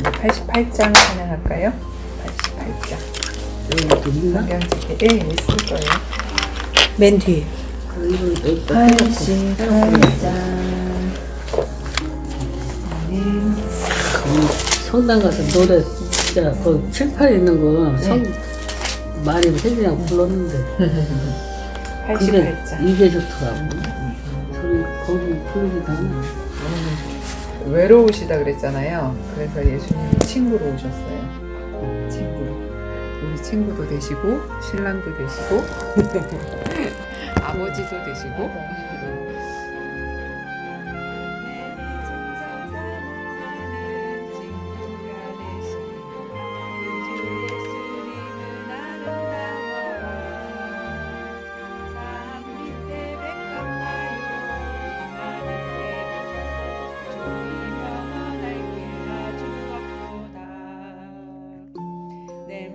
88장 찬양할까요? 88장. 여기 있나? 성경책에 있을 거예요. 맨 뒤에. 88장. 성당 가서 노래 진짜 그 칠판에 있는 거 많이 세진이랑 불렀는데 88장. 이게 좋더라고. 소리 거기 부르기도 하나. 외로우시다 그랬잖아요. 그래서 예수님이 친구로 오셨어요. 친구로. 우리 친구도 되시고 신랑도 되시고 아버지도 되시고.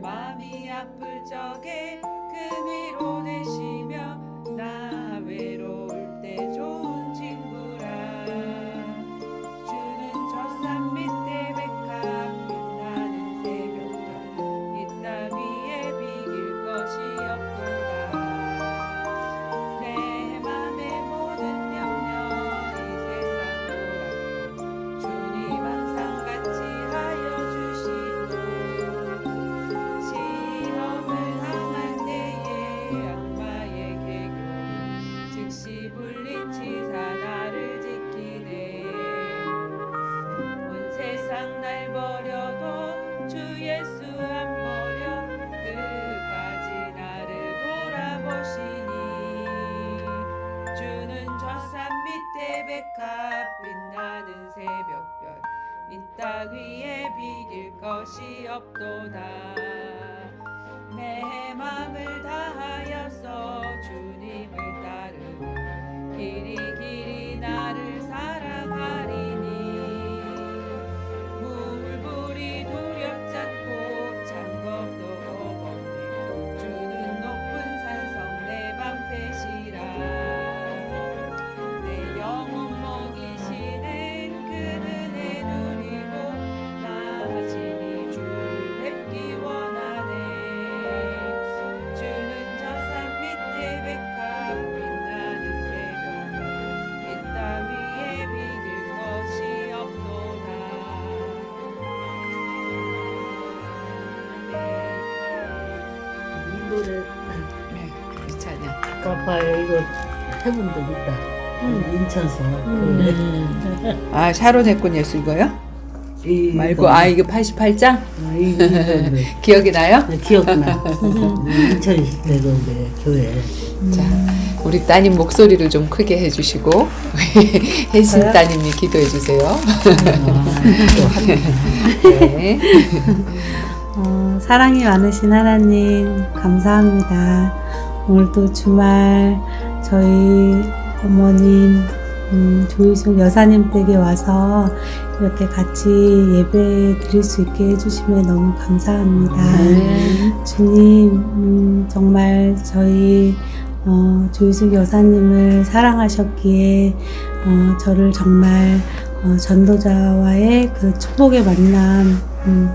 마음이 아플 적에 그 위로 되시며 나 외로울 때 좋은 친구라. 주는 저 산 밑에 백합 빛나는 새벽별 이 땅 위에 비길 것이 없도다. 내 맘의 모든 염려 이 세상 돌아도 주님 항상 같이 하여 주시고 시험을 당한 때에 악마의 계교 즉시 물리치사 나를 지키네. 온 세상 날 버려도 주 예수 안 버려 끝까지 나를 돌아보시니. 주는 저 산 밑에 백합 빛나는 새벽별 이 땅 위에 비길 것이 없도다. 내 맘을 다하여서 주님을 따르고 길이 길이 나를 사랑하리니. 물불이 두렵지 않고 창검도 없네. 주는 높은 산성 내 방패시라. 내 영혼 먹이시는 그 은혜 누리고 나아지니 주를 뵙기 원하네. 주는 저 산 밑에 백합 빛나는 새벽별 이 땅 위에 비길 것이 없도다. 이 노래 네, 이 찬양. 아까봐요. 이거 해본 적 있다. 인천서. 아, 샤론 했군 예수 이거요? 말고 이게 88장? 이 기억이 나요? 기억나. 인천 있을 때 그 교회. 자, 우리 따님 목소리를 좀 크게 해주시고 혜신 따님이 기도해 주세요. 네. 사랑이 많으신 하나님 감사합니다. 오늘도 주말 저희 어머님 조희숙 여사님 댁에 와서 이렇게 같이 예배 드릴 수 있게 해주시면 너무 감사합니다. 주님 정말 저희 조희숙 여사님을 사랑하셨기에 저를 정말 전도자와의 그 축복의 만남,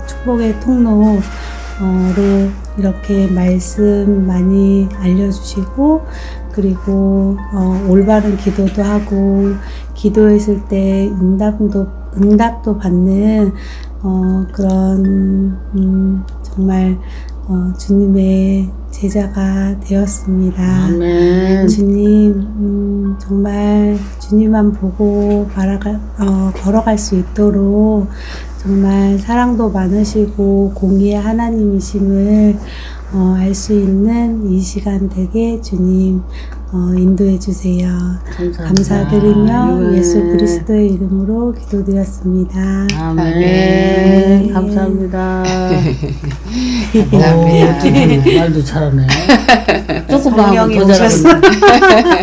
축복의 통로로 이렇게 말씀 많이 알려주시고, 그리고 올바른 기도도 하고, 기도했을 때 응답도 받는 그런 정말 주님의 제자가 되었습니다. 아멘. 주님 정말 주님만 보고 걸어갈 수 있도록 정말 사랑도 많으시고 공의의 하나님이심을 알 수 있는 이 시간 되게 주님 인도해 주세요. 감사드리며 예수 그리스도의 이름으로 기도드렸습니다. 아멘. 감사합니다. 감사합니다. 말도 잘하네. 조금만 하면 더 오셨어. 잘하네.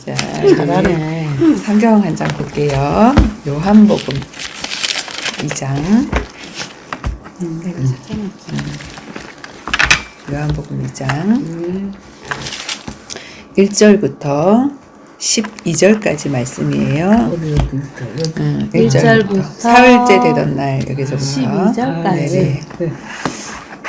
자, 잘하네. 성경 한 장 볼게요. 요한복음 2장. 요한복음 2장 1절부터 12절까지 말씀이에요. 어디 있어? 1절부터 사흘째 되던 날 여기서부터 12절까지. 네. 네.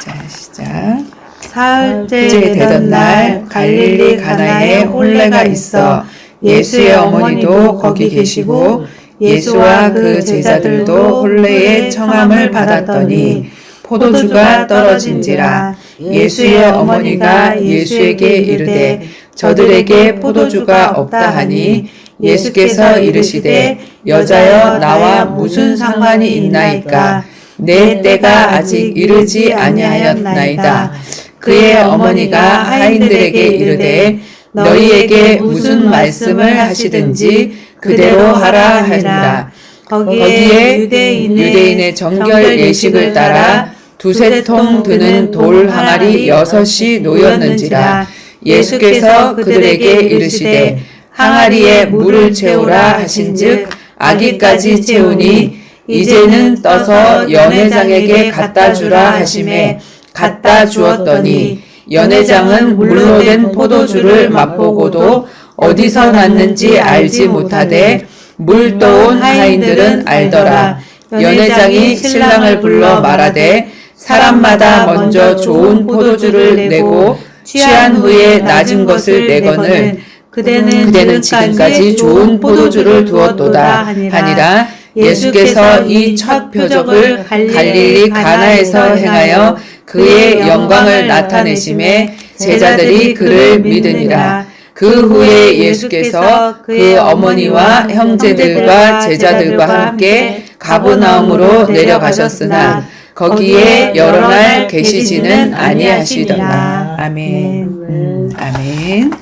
자, 시작. 사흘째 이제 되던 날 갈릴리 가나에 혼례가 있어 예수의 어머니도 거기 계시고 예수와 그 제자들도 혼례의 청함을 받았더니 포도주가 떨어진지라 예수의 어머니가 예수에게 이르되 저들에게 포도주가 없다 하니 예수께서 이르시되 여자여 나와 무슨 상관이 있나이까 내 때가 아직 이르지 아니하였나이다. 그의 어머니가 하인들에게 이르되 너희에게 무슨 말씀을 하시든지 그대로 하라 하니라. 거기에 유대인의 정결 예식을 따라 두세 통 드는 돌 항아리 6이 놓였는지라. 예수께서 그들에게 이르시되 항아리에 물을 채우라 하신즉 아기까지 채우니 이제는 떠서 연회장에게 갖다 주라 하심에 갖다 주었더니 연회장은 물로 된 포도주를 맛보고도 어디서 났는지 알지 못하되 물 떠온 하인들은 알더라. 연회장이 신랑을 불러 말하되 사람마다 먼저 좋은 포도주를 내고 취한 후에 낮은 것을 내거늘 그대는 지금까지 좋은 포도주를 두었도다 하니라. 예수께서 이 첫 표적을 갈릴리 가나에서 행하여 그의 영광을 나타내심에 제자들이 그를 믿으니라. 그 후에 예수께서 그 어머니와 형제들과 제자들과 함께 가버나움으로 내려가셨으나 거기에 여러 날 계시지는 아니하시더라. 아멘. 아멘.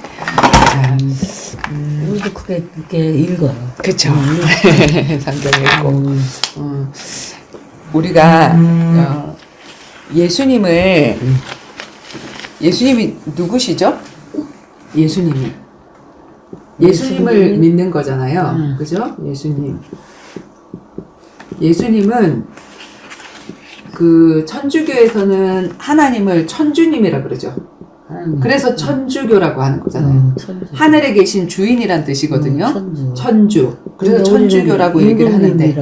우리도 그게 이렇게 읽어요. 그쵸. 성경 읽고. 우리가 예수님이 누구시죠? 예수님을 믿는 거잖아요. 그죠? 예수님은 그 천주교에서는 하나님을 천주님이라 그러죠. 그래서 천주교라고 하는 거잖아요. 하늘에 계신 주인이란 뜻이거든요. 천주. 그래서 천주교라고 얘기를 하는데.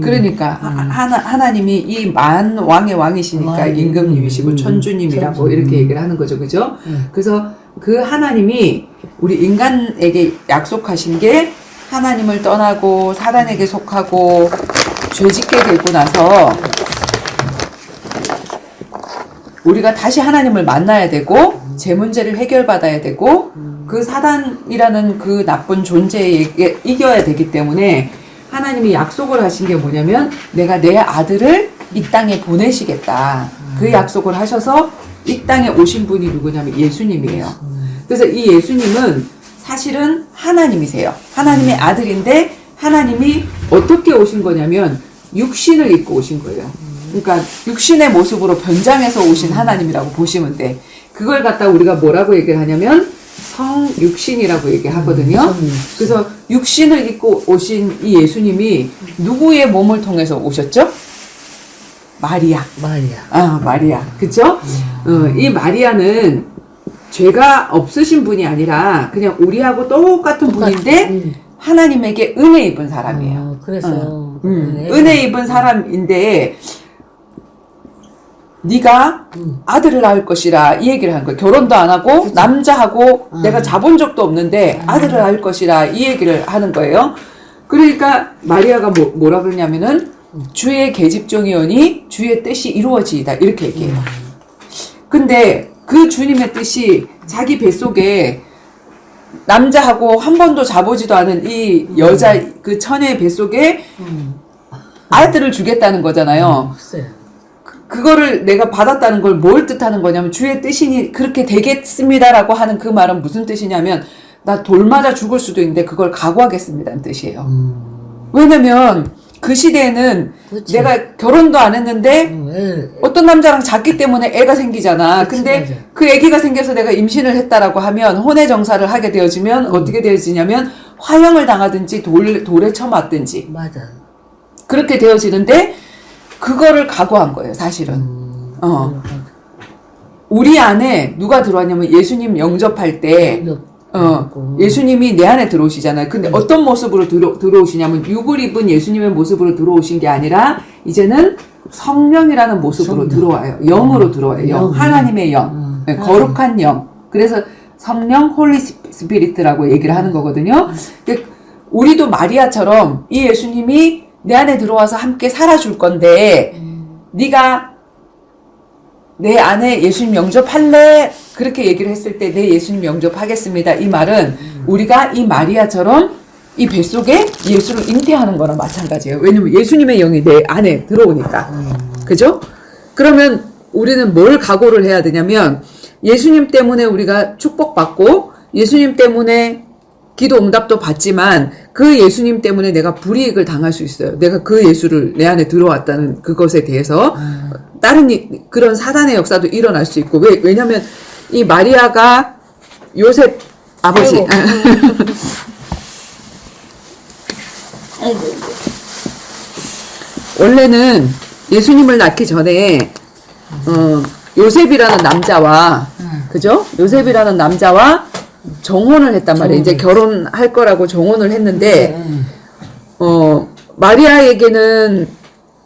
그러니까 하나님이 이 만 왕의 왕이시니까 임금님이시고 천주님이라고 이렇게 얘기를 하는 거죠. 그죠? 그래서 그 하나님이 우리 인간에게 약속하신 게 하나님을 떠나고 사단에게 속하고 죄짓게 되고 나서 우리가 다시 하나님을 만나야 되고 제 문제를 해결받아야 되고 그 사단이라는 그 나쁜 존재에게 이겨야 되기 때문에 하나님이 약속을 하신 게 뭐냐면 내가 내 아들을 이 땅에 보내시겠다. 그 약속을 하셔서 이 땅에 오신 분이 누구냐면 예수님이에요. 그래서 이 예수님은 사실은 하나님이세요. 하나님의 아들인데 하나님이 어떻게 오신 거냐면 육신을 입고 오신 거예요. 그러니까 육신의 모습으로 변장해서 오신 하나님이라고 보시면 돼. 그걸 갖다 우리가 뭐라고 얘기를 하냐면 성육신이라고 얘기하거든요. 그래서 육신을 입고 오신 이 예수님이 누구의 몸을 통해서 오셨죠? 마리아. 마리아. 그쵸? 이 마리아는 죄가 없으신 분이 아니라 그냥 우리하고 똑같은 분인데 하나님에게 은혜 입은 사람이에요. 그래서 은혜 입은 사람인데 네가 아들을 낳을 것이라 이 얘기를 하는 거예요. 결혼도 안 하고 그쵸? 남자하고 내가 자본 적도 없는데 아들을 낳을 것이라 이 얘기를 하는 거예요. 그러니까 마리아가 뭐라 그러냐면은 주의 계집종이오니 주의 뜻이 이루어지이다 이렇게 얘기해요. 근데 그 주님의 뜻이 자기 뱃속에 남자하고 한 번도 자보지도 않은 이 여자 그 처녀의 뱃속에 아들을 주겠다는 거잖아요. 그거를 내가 받았다는 걸 뭘 뜻하는 거냐면 주의 뜻이니 그렇게 되겠습니다라고 하는 그 말은 무슨 뜻이냐면 나 돌 맞아 죽을 수도 있는데 그걸 각오하겠습니다는 뜻이에요. 왜냐면 그 시대에는 그치. 내가 결혼도 안 했는데 어떤 남자랑 잤기 때문에 애가 생기잖아. 그치, 근데 맞아. 그 애기가 생겨서 내가 임신을 했다라고 하면 혼외 정사를 하게 되어지면 어떻게 되어지냐면 화형을 당하든지 돌에 쳐맞든지 맞아. 그렇게 되어지는데 그거를 각오한 거예요, 사실은. 우리 안에 누가 들어왔냐면 예수님 영접할 때 예수님이 내 안에 들어오시잖아요. 근데 어떤 모습으로 들어오시냐면 육을 입은 예수님의 모습으로 들어오신 게 아니라 이제는 성령이라는 모습으로 들어와요. 영으로 들어와요. 영. 하나님의 영. 네, 거룩한 영. 그래서 성령 홀리 스피리트라고 얘기를 하는 거거든요. 근데 우리도 마리아처럼 이 예수님이 내 안에 들어와서 함께 살아줄 건데 네가 내 안에 예수님 영접할래? 그렇게 얘기를 했을 때 내 예수님 영접하겠습니다. 이 말은 우리가 이 마리아처럼 이 뱃속에 예수를 잉태하는 거나 마찬가지예요. 왜냐면 예수님의 영이 내 안에 들어오니까. 그죠? 그러면 우리는 뭘 각오를 해야 되냐면 예수님 때문에 우리가 축복받고 예수님 때문에 기도 응답도 받지만 그 예수님 때문에 내가 불이익을 당할 수 있어요. 내가 그 예수를 내 안에 들어왔다는 그것에 대해서 다른 그런 사단의 역사도 일어날 수 있고 왜냐면 이 마리아가 요셉 아버지 원래는 예수님을 낳기 전에 요셉이라는 남자와 그죠? 요셉이라는 남자와 정혼을 했단 말이에요. 이제 결혼할 거라고 정혼을 했는데 마리아에게는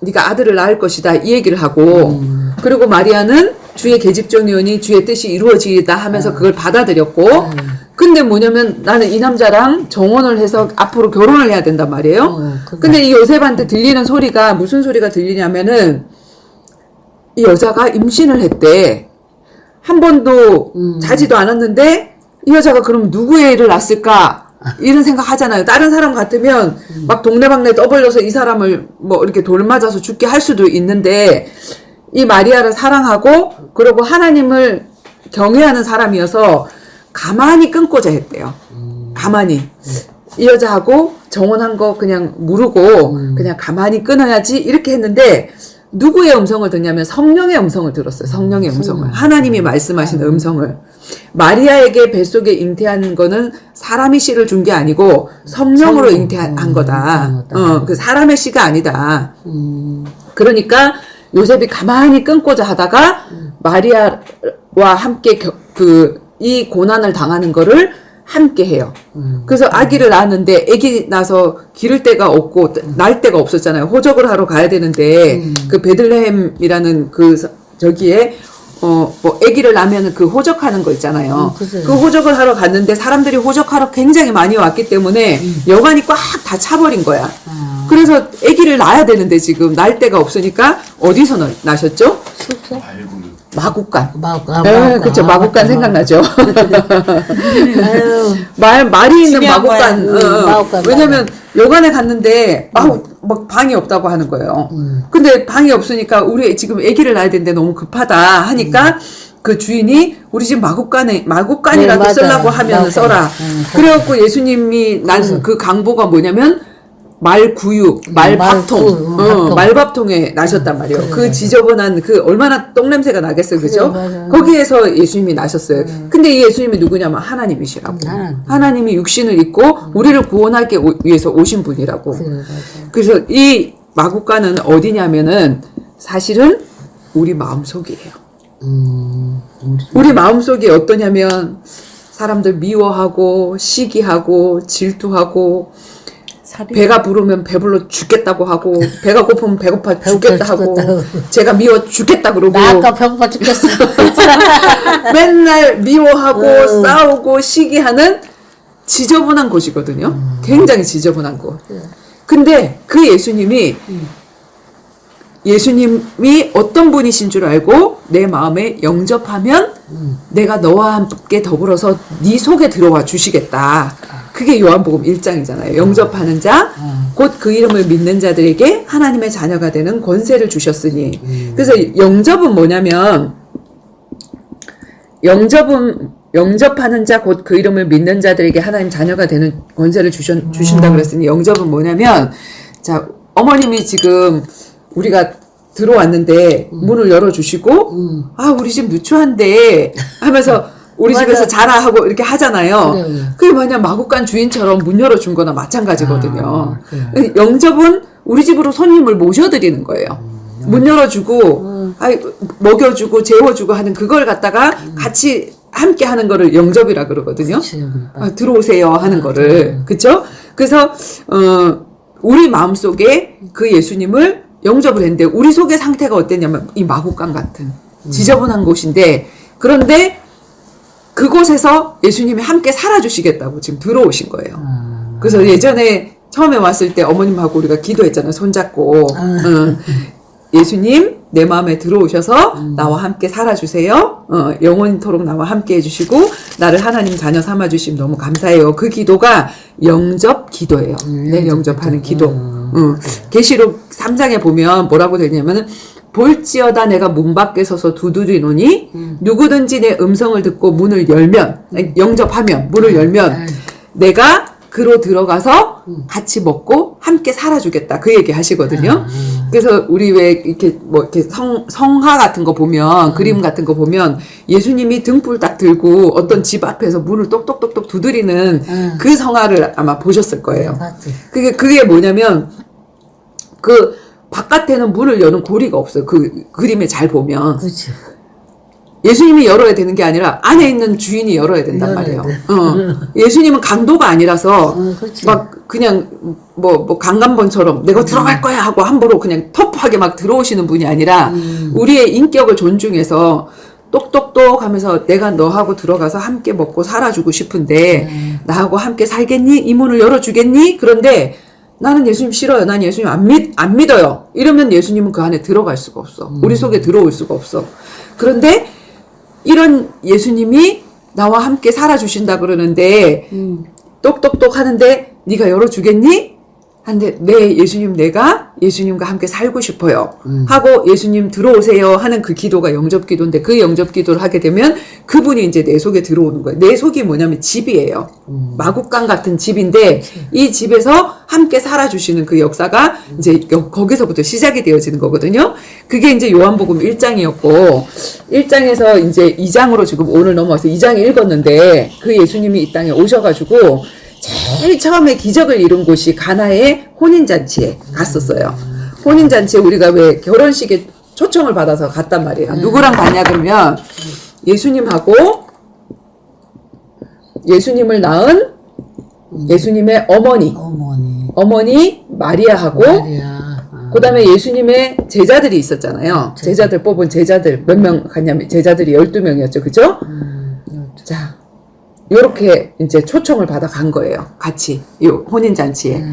네가 아들을 낳을 것이다 이 얘기를 하고 그리고 마리아는 주의 계집종이오니 주의 뜻이 이루어지다 하면서 그걸 받아들였고 근데 뭐냐면 나는 이 남자랑 정혼을 해서 앞으로 결혼을 해야 된단 말이에요. 근데 이 요셉한테 들리는 소리가 무슨 소리가 들리냐면은 이 여자가 임신을 했대. 한 번도 자지도 않았는데 이 여자가 그럼 누구의 애를 낳았을까? 이런 생각 하잖아요. 다른 사람 같으면 막 동네방네 떠벌려서 이 사람을 뭐 이렇게 돌 맞아서 죽게 할 수도 있는데 이 마리아를 사랑하고 그리고 하나님을 경외하는 사람이어서 가만히 끊고자 했대요. 가만히. 이 여자하고 정혼한 거 그냥 모르고 그냥 가만히 끊어야지 이렇게 했는데 누구의 음성을 듣냐면 성령의 음성을 들었어요. 성령의 음성을. 하나님이 말씀하시는 음성을. 마리아에게 뱃속에 잉태한 거는 사람이 씨를 준 게 아니고 성령으로 잉태한 거다. 그 사람의 씨가 아니다. 그러니까 요셉이 가만히 끊고자 하다가 마리아와 함께 이 고난을 당하는 거를 함께 해요. 그래서 아기를 낳았는데 아기 나서 기를 데가 없고 날 데가 없었잖아요. 호적을 하러 가야 되는데 그 베들레헴이라는 저기에 뭐 아기를 낳으면 그 호적하는 거 있잖아요. 그 호적을 하러 갔는데 사람들이 호적하러 굉장히 많이 왔기 때문에 여관이 꽉 다 차버린 거야. 그래서 아기를 낳아야 되는데 지금 날 데가 없으니까 어디서 나셨죠? 숙소? 마국간. 마국간. 그쵸. 마국간 생각나죠. 말이 있는 마국간. 마국간. 왜냐면 여관에 갔는데 막 방이 없다고 하는 거예요. 근데 방이 없으니까 우리 지금 아기를 낳아야 되는데 너무 급하다 하니까 그 주인이 우리 집 마국간이라도 쓰려고 하면 써라. 그래갖고 예수님이 난 그 강보가 뭐냐면 말구유, 말밥통, 말밥통에 나셨단 말이에요. 그 지저분한 얼마나 똥냄새가 나겠어요, 그죠? 거기에서 예수님이 나셨어요. 근데 이 예수님이 누구냐면 하나님이시라고. 하나님이 육신을 입고 우리를 구원하기 위해서 오신 분이라고. 그래서 이 마국간은 어디냐면은 사실은 우리 마음속이에요. 우리 마음속이 어떠냐면 사람들 미워하고 시기하고 질투하고 배가 부르면 배불러 죽겠다고 하고 배가 고프면 배고파 죽겠다 하고 제가 미워 죽겠다 그러고 나 아까 배고파 죽겠어. 맨날 미워하고 싸우고 시기하는 지저분한 곳이거든요. 굉장히 지저분한 곳. 근데 그 예수님이 어떤 분이신 줄 알고 내 마음에 영접하면 내가 너와 함께 더불어서 네 속에 들어와 주시겠다. 그게 요한복음 1장이잖아요. 영접하는 자, 곧 그 이름을 믿는 자들에게 하나님의 자녀가 되는 권세를 주셨으니. 그래서 영접은 뭐냐면 영접하는 자, 곧 그 이름을 믿는 자들에게 하나님 자녀가 되는 권세를 주신다 그랬으니 영접은 뭐냐면 자, 어머님이 지금 우리가 들어왔는데 문을 열어주시고 우리 집 누추한데 하면서 우리 집에서 자라 하고 이렇게 하잖아요. 그게 뭐냐 마국간 주인처럼 문 열어준 거나 마찬가지거든요. 영접은 우리 집으로 손님을 모셔드리는 거예요. 문 열어주고 먹여주고 재워주고 하는 그걸 갖다가 같이 함께 하는 거를 영접이라 그러거든요. 그치. 들어오세요 하는 거를. 그쵸? 그래서, 우리 마음속에 그 예수님을 영접을 했는데, 우리 속의 상태가 어땠냐면, 이 마구간 같은, 지저분한 곳인데, 그런데 그곳에서 예수님이 함께 살아주시겠다고 지금 들어오신 거예요. 그래서 예전에 처음에 왔을 때 어머님하고 우리가 기도했잖아요. 손잡고. 예수님, 내 마음에 들어오셔서 나와 함께 살아주세요. 영원토록 나와 함께 해주시고, 나를 하나님 자녀 삼아주시면 너무 감사해요. 그 기도가 영접 기도예요. 내 영접하는 기도. 계시록 3장에 보면 뭐라고 되냐면은, 볼지어다 내가 문 밖에 서서 두드리노니, 누구든지 내 음성을 듣고 문을 열면, 영접하면, 문을 열면, 내가 그로 들어가서 같이 먹고 함께 살아주겠다. 그 얘기 하시거든요. 그래서 우리 왜 이렇게 뭐 이렇게 성화 같은 거 보면, 그림 같은 거 보면 예수님이 등불 딱 들고 어떤 집 앞에서 문을 똑똑똑똑 두드리는 그 성화를 아마 보셨을 거예요. 그게 뭐냐면 그 바깥에는 문을 여는 고리가 없어요. 그 그림에 잘 보면. 그렇지. 예수님이 열어야 되는 게 아니라 안에 있는 주인이 열어야 된단 말이에요. 예수님은 강도가 아니라서 막 그냥 뭐 강간범처럼 내가 들어갈 거야 하고 함부로 그냥 터프하게 막 들어오시는 분이 아니라 우리의 인격을 존중해서 똑똑똑 하면서 내가 너하고 들어가서 함께 먹고 살아주고 싶은데 나하고 함께 살겠니? 이 문을 열어주겠니? 그런데 나는 예수님 싫어요. 난 예수님 안 믿어요. 이러면 예수님은 그 안에 들어갈 수가 없어. 우리 속에 들어올 수가 없어. 그런데 이런 예수님이 나와 함께 살아주신다 그러는데 똑똑똑 하는데 네가 열어주겠니? 한데 네 예수님 내가 예수님과 함께 살고 싶어요 하고 예수님 들어오세요 하는 그 기도가 영접 기도인데 그 영접 기도를 하게 되면 그분이 이제 내 속에 들어오는 거예요. 내 속이 뭐냐면 집이에요. 마구간 같은 집인데 이 집에서 함께 살아주시는 그 역사가 이제 거기서부터 시작이 되어지는 거거든요. 그게 이제 요한복음 1장이었고 1장에서 이제 2장으로 지금 오늘 넘어와서 2장 읽었는데 그 예수님이 이 땅에 오셔가지고 제일 처음에 기적을 이룬 곳이 가나의 혼인잔치에 갔었어요. 혼인잔치에 우리가 왜 결혼식에 초청을 받아서 갔단 말이에요. 누구랑 갔냐 그러면 예수님하고 예수님을 낳은 예수님의 어머니 마리아하고 그 다음에 예수님의 제자들이 있었잖아요. 제자들 뽑은 제자들 몇 명 갔냐면 제자들이 12명이었죠. 그죠? 자. 요렇게 이제 초청을 받아 간 거예요. 같이. 요 혼인잔치에.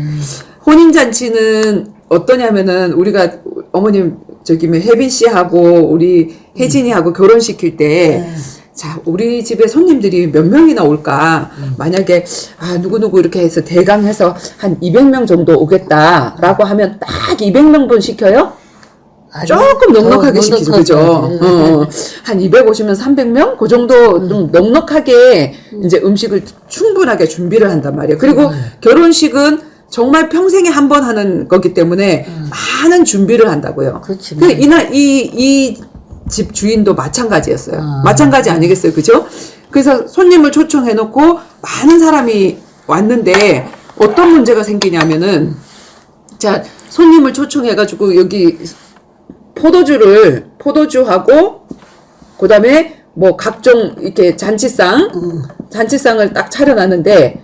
혼인잔치는 어떠냐면은 우리가 어머님 저기 혜빈 씨하고 우리 혜진이하고 결혼시킬 때 자, 우리 집에 손님들이 몇 명이나 올까? 만약에 누구누구 이렇게 해서 대강해서 한 200명 정도 오겠다라고 하면 딱 200명분 시켜요? 조금 넉넉하게 시키죠. 그죠? 한 250명, 300명? 그 정도 좀 넉넉하게 이제 음식을 충분하게 준비를 한단 말이에요. 그리고 결혼식은 정말 평생에 한 번 하는 거기 때문에 많은 준비를 한다고요. 그렇지. 근데 이날 이 집 주인도 마찬가지였어요. 마찬가지 아니겠어요. 그죠? 그래서 손님을 초청해놓고 많은 사람이 왔는데 어떤 문제가 생기냐면은 자, 손님을 초청해가지고 여기 포도주하고 그다음에 뭐 각종 이렇게 잔치상을 딱 차려놨는데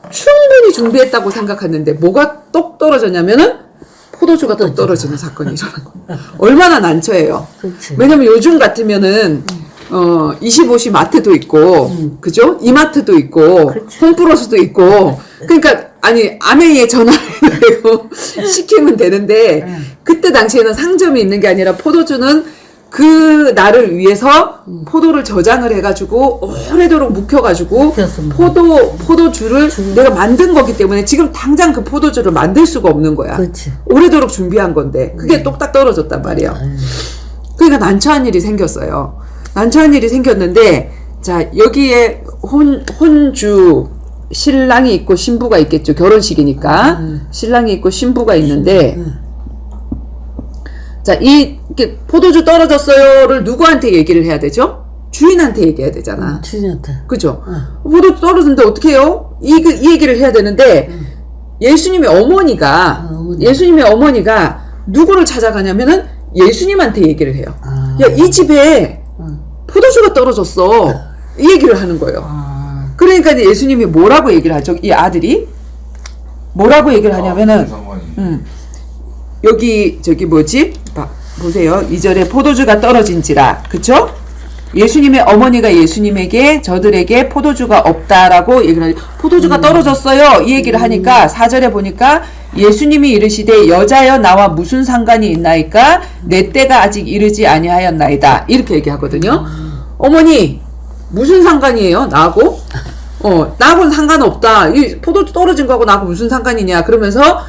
충분히 준비했다고 생각했는데 뭐가 똑 떨어졌냐면은 포도주가 똑 떨어지는 사건이 일어난 거예요. 얼마나 난처해요. 그치. 왜냐면 요즘 같으면은 25시 마트도 있고 그죠? 이마트도 있고 홈플러스도 있고 그러니까 아니 아메이에 전화해도 시키면 되는데 그때 당시에는 상점이 있는 게 아니라 포도주는 그 날을 위해서 포도를 저장을 해가지고 오래도록 묵혀가지고 포도주를 내가 만든 거기 때문에 지금 당장 그 포도주를 만들 수가 없는 거야. 그렇지. 오래도록 준비한 건데 그게 똑딱 떨어졌단 말이에요. 그러니까 난처한 일이 생겼어요. 난처한 일이 생겼는데 자 여기에 혼주 신랑이 있고 신부가 있겠죠. 결혼식이니까 신랑이 있고 신부가 있는데 자, 이렇게 포도주 떨어졌어요를 누구한테 얘기를 해야 되죠? 주인한테 얘기해야 되잖아. 주인한테. 그죠? 포도주 떨어졌는데 어떻게 해요? 이 얘기를 해야 되는데 예수님의 어머니가 누구를 찾아가냐면은 예수님한테 얘기를 해요. 야, 이 집에 포도주가 떨어졌어. 이 얘기를 하는 거예요. 아, 그러니까 이제 예수님이 뭐라고 얘기를 하죠? 이 아들이 뭐라고 얘기를 하냐면은 여기 저기 뭐지? 보세요. 2절에 포도주가 떨어진지라. 그쵸? 예수님의 어머니가 예수님에게 저들에게 포도주가 없다라고 얘기를 하죠. 포도주가 떨어졌어요. 이 얘기를 하니까 4절에 보니까 예수님이 이르시되 여자여 나와 무슨 상관이 있나이까 내 때가 아직 이르지 아니하였나이다. 이렇게 얘기하거든요. 어머니 무슨 상관이에요? 나하고? 나하고는 상관없다. 이 포도주 떨어진 거하고 나하고 무슨 상관이냐. 그러면서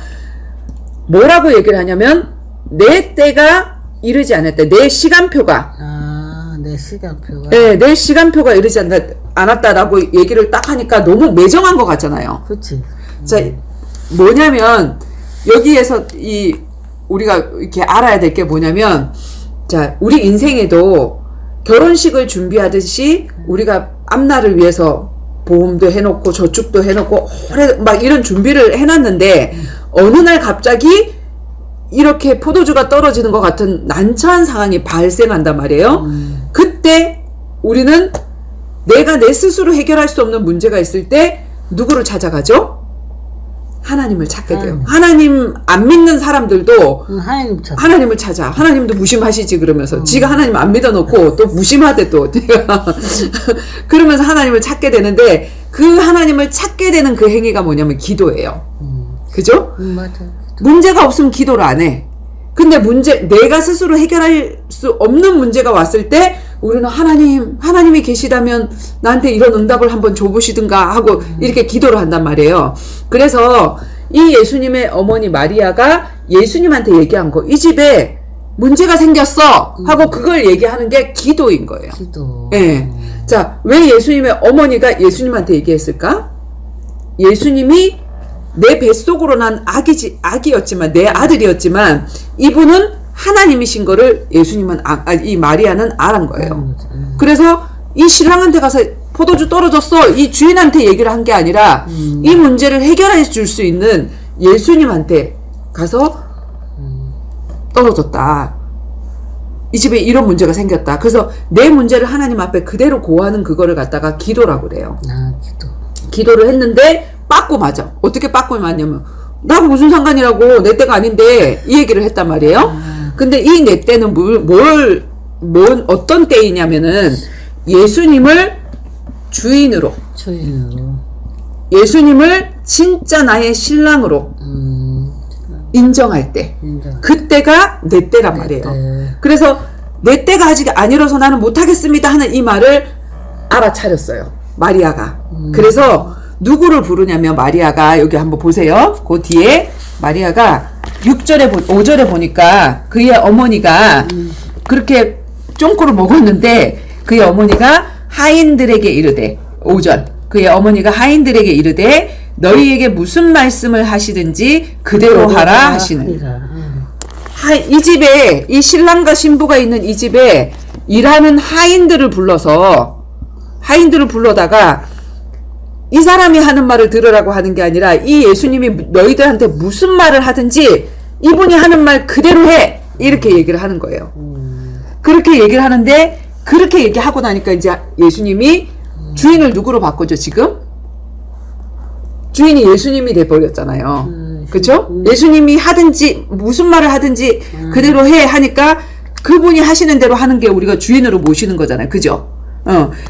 뭐라고 얘기를 하냐면 내 때가 이르지 않았다. 내 시간표가 내 시간표가. 네, 내 시간표가 이르지 않았다라고 얘기를 딱 하니까 너무 매정한 것 같잖아요. 그렇지. 자, 뭐냐면 여기에서 우리가 이렇게 알아야 될 게 뭐냐면, 자, 우리 인생에도 결혼식을 준비하듯이 우리가 앞날을 위해서 보험도 해놓고 저축도 해놓고 오래 막 이런 준비를 해놨는데 어느 날 갑자기 이렇게 포도주가 떨어지는 것 같은 난처한 상황이 발생한단 말이에요. 그때 우리는 내가 내 스스로 해결할 수 없는 문제가 있을 때 누구를 찾아가죠? 하나님을 찾게 돼요. 하나님 안 믿는 사람들도 하나님 찾아. 하나님을 찾아. 하나님도 무심하시지 그러면서 지가 하나님 안 믿어놓고 또 무심하대 또 그러면서 하나님을 찾게 되는데 그 하나님을 찾게 되는 그 행위가 뭐냐면 기도예요. 그죠? 맞아. 문제가 없으면 기도를 안 해. 근데 내가 스스로 해결할 수 없는 문제가 왔을 때 우리는 하나님이 계시다면 나한테 이런 응답을 한번 줘보시든가 하고 이렇게 기도를 한단 말이에요. 그래서 이 예수님의 어머니 마리아가 예수님한테 얘기한 거, 이 집에 문제가 생겼어 하고 그걸 얘기하는 게 기도인 거예요. 기도. 예. 자, 왜 예수님의 어머니가 예수님한테 얘기했을까? 예수님이 내 뱃속으로 난 아기였지만 내 아들이었지만 이분은 하나님이신 거를 예수님은 이 마리아는 알은 거예요. 그래서 이 신랑한테 가서 포도주 떨어졌어 이 주인한테 얘기를 한 게 아니라 이 문제를 해결해 줄 수 있는 예수님한테 가서 떨어졌다. 이 집에 이런 문제가 생겼다. 그래서 내 문제를 하나님 앞에 그대로 고하는 그거를 갖다가 기도라고 그래요. 기도. 기도를 했는데 빠꾸 맞아. 어떻게 빠꾸 맞냐면 나하고 무슨 상관이라고 내 때가 아닌데 이 얘기를 했단 말이에요. 근데 이 내 때는 어떤 때이냐면은 예수님을 주인으로 예수님을 진짜 나의 신랑으로 인정할 때 그때가 내 때란 말이에요. 그래서 내 때가 아직 안 이뤄서 나는 못하겠습니다 하는 이 말을 알아차렸어요. 마리아가. 그래서 누구를 부르냐면 마리아가 여기 한번 보세요. 그 뒤에 마리아가 5절에 보니까 그의 어머니가 그렇게 쫑꼬를 먹었는데 그의 어머니가 하인들에게 이르되 5절 그의 어머니가 하인들에게 이르되 너희에게 무슨 말씀을 하시든지 그대로 하라 하시는. 이 집에 이 신랑과 신부가 있는 이 집에 일하는 하인들을 불러다가 이 사람이 하는 말을 들으라고 하는 게 아니라 이 예수님이 너희들한테 무슨 말을 하든지 이분이 하는 말 그대로 해 이렇게 얘기를 하는 거예요. 그렇게 얘기를 하는데 그렇게 얘기하고 나니까 이제 예수님이 주인을 누구로 바꾸죠 지금? 주인이 예수님이 돼버렸잖아요. 그쵸? 예수님이 하든지 무슨 말을 하든지 그대로 해 하니까 그분이 하시는 대로 하는 게 우리가 주인으로 모시는 거잖아요. 그죠?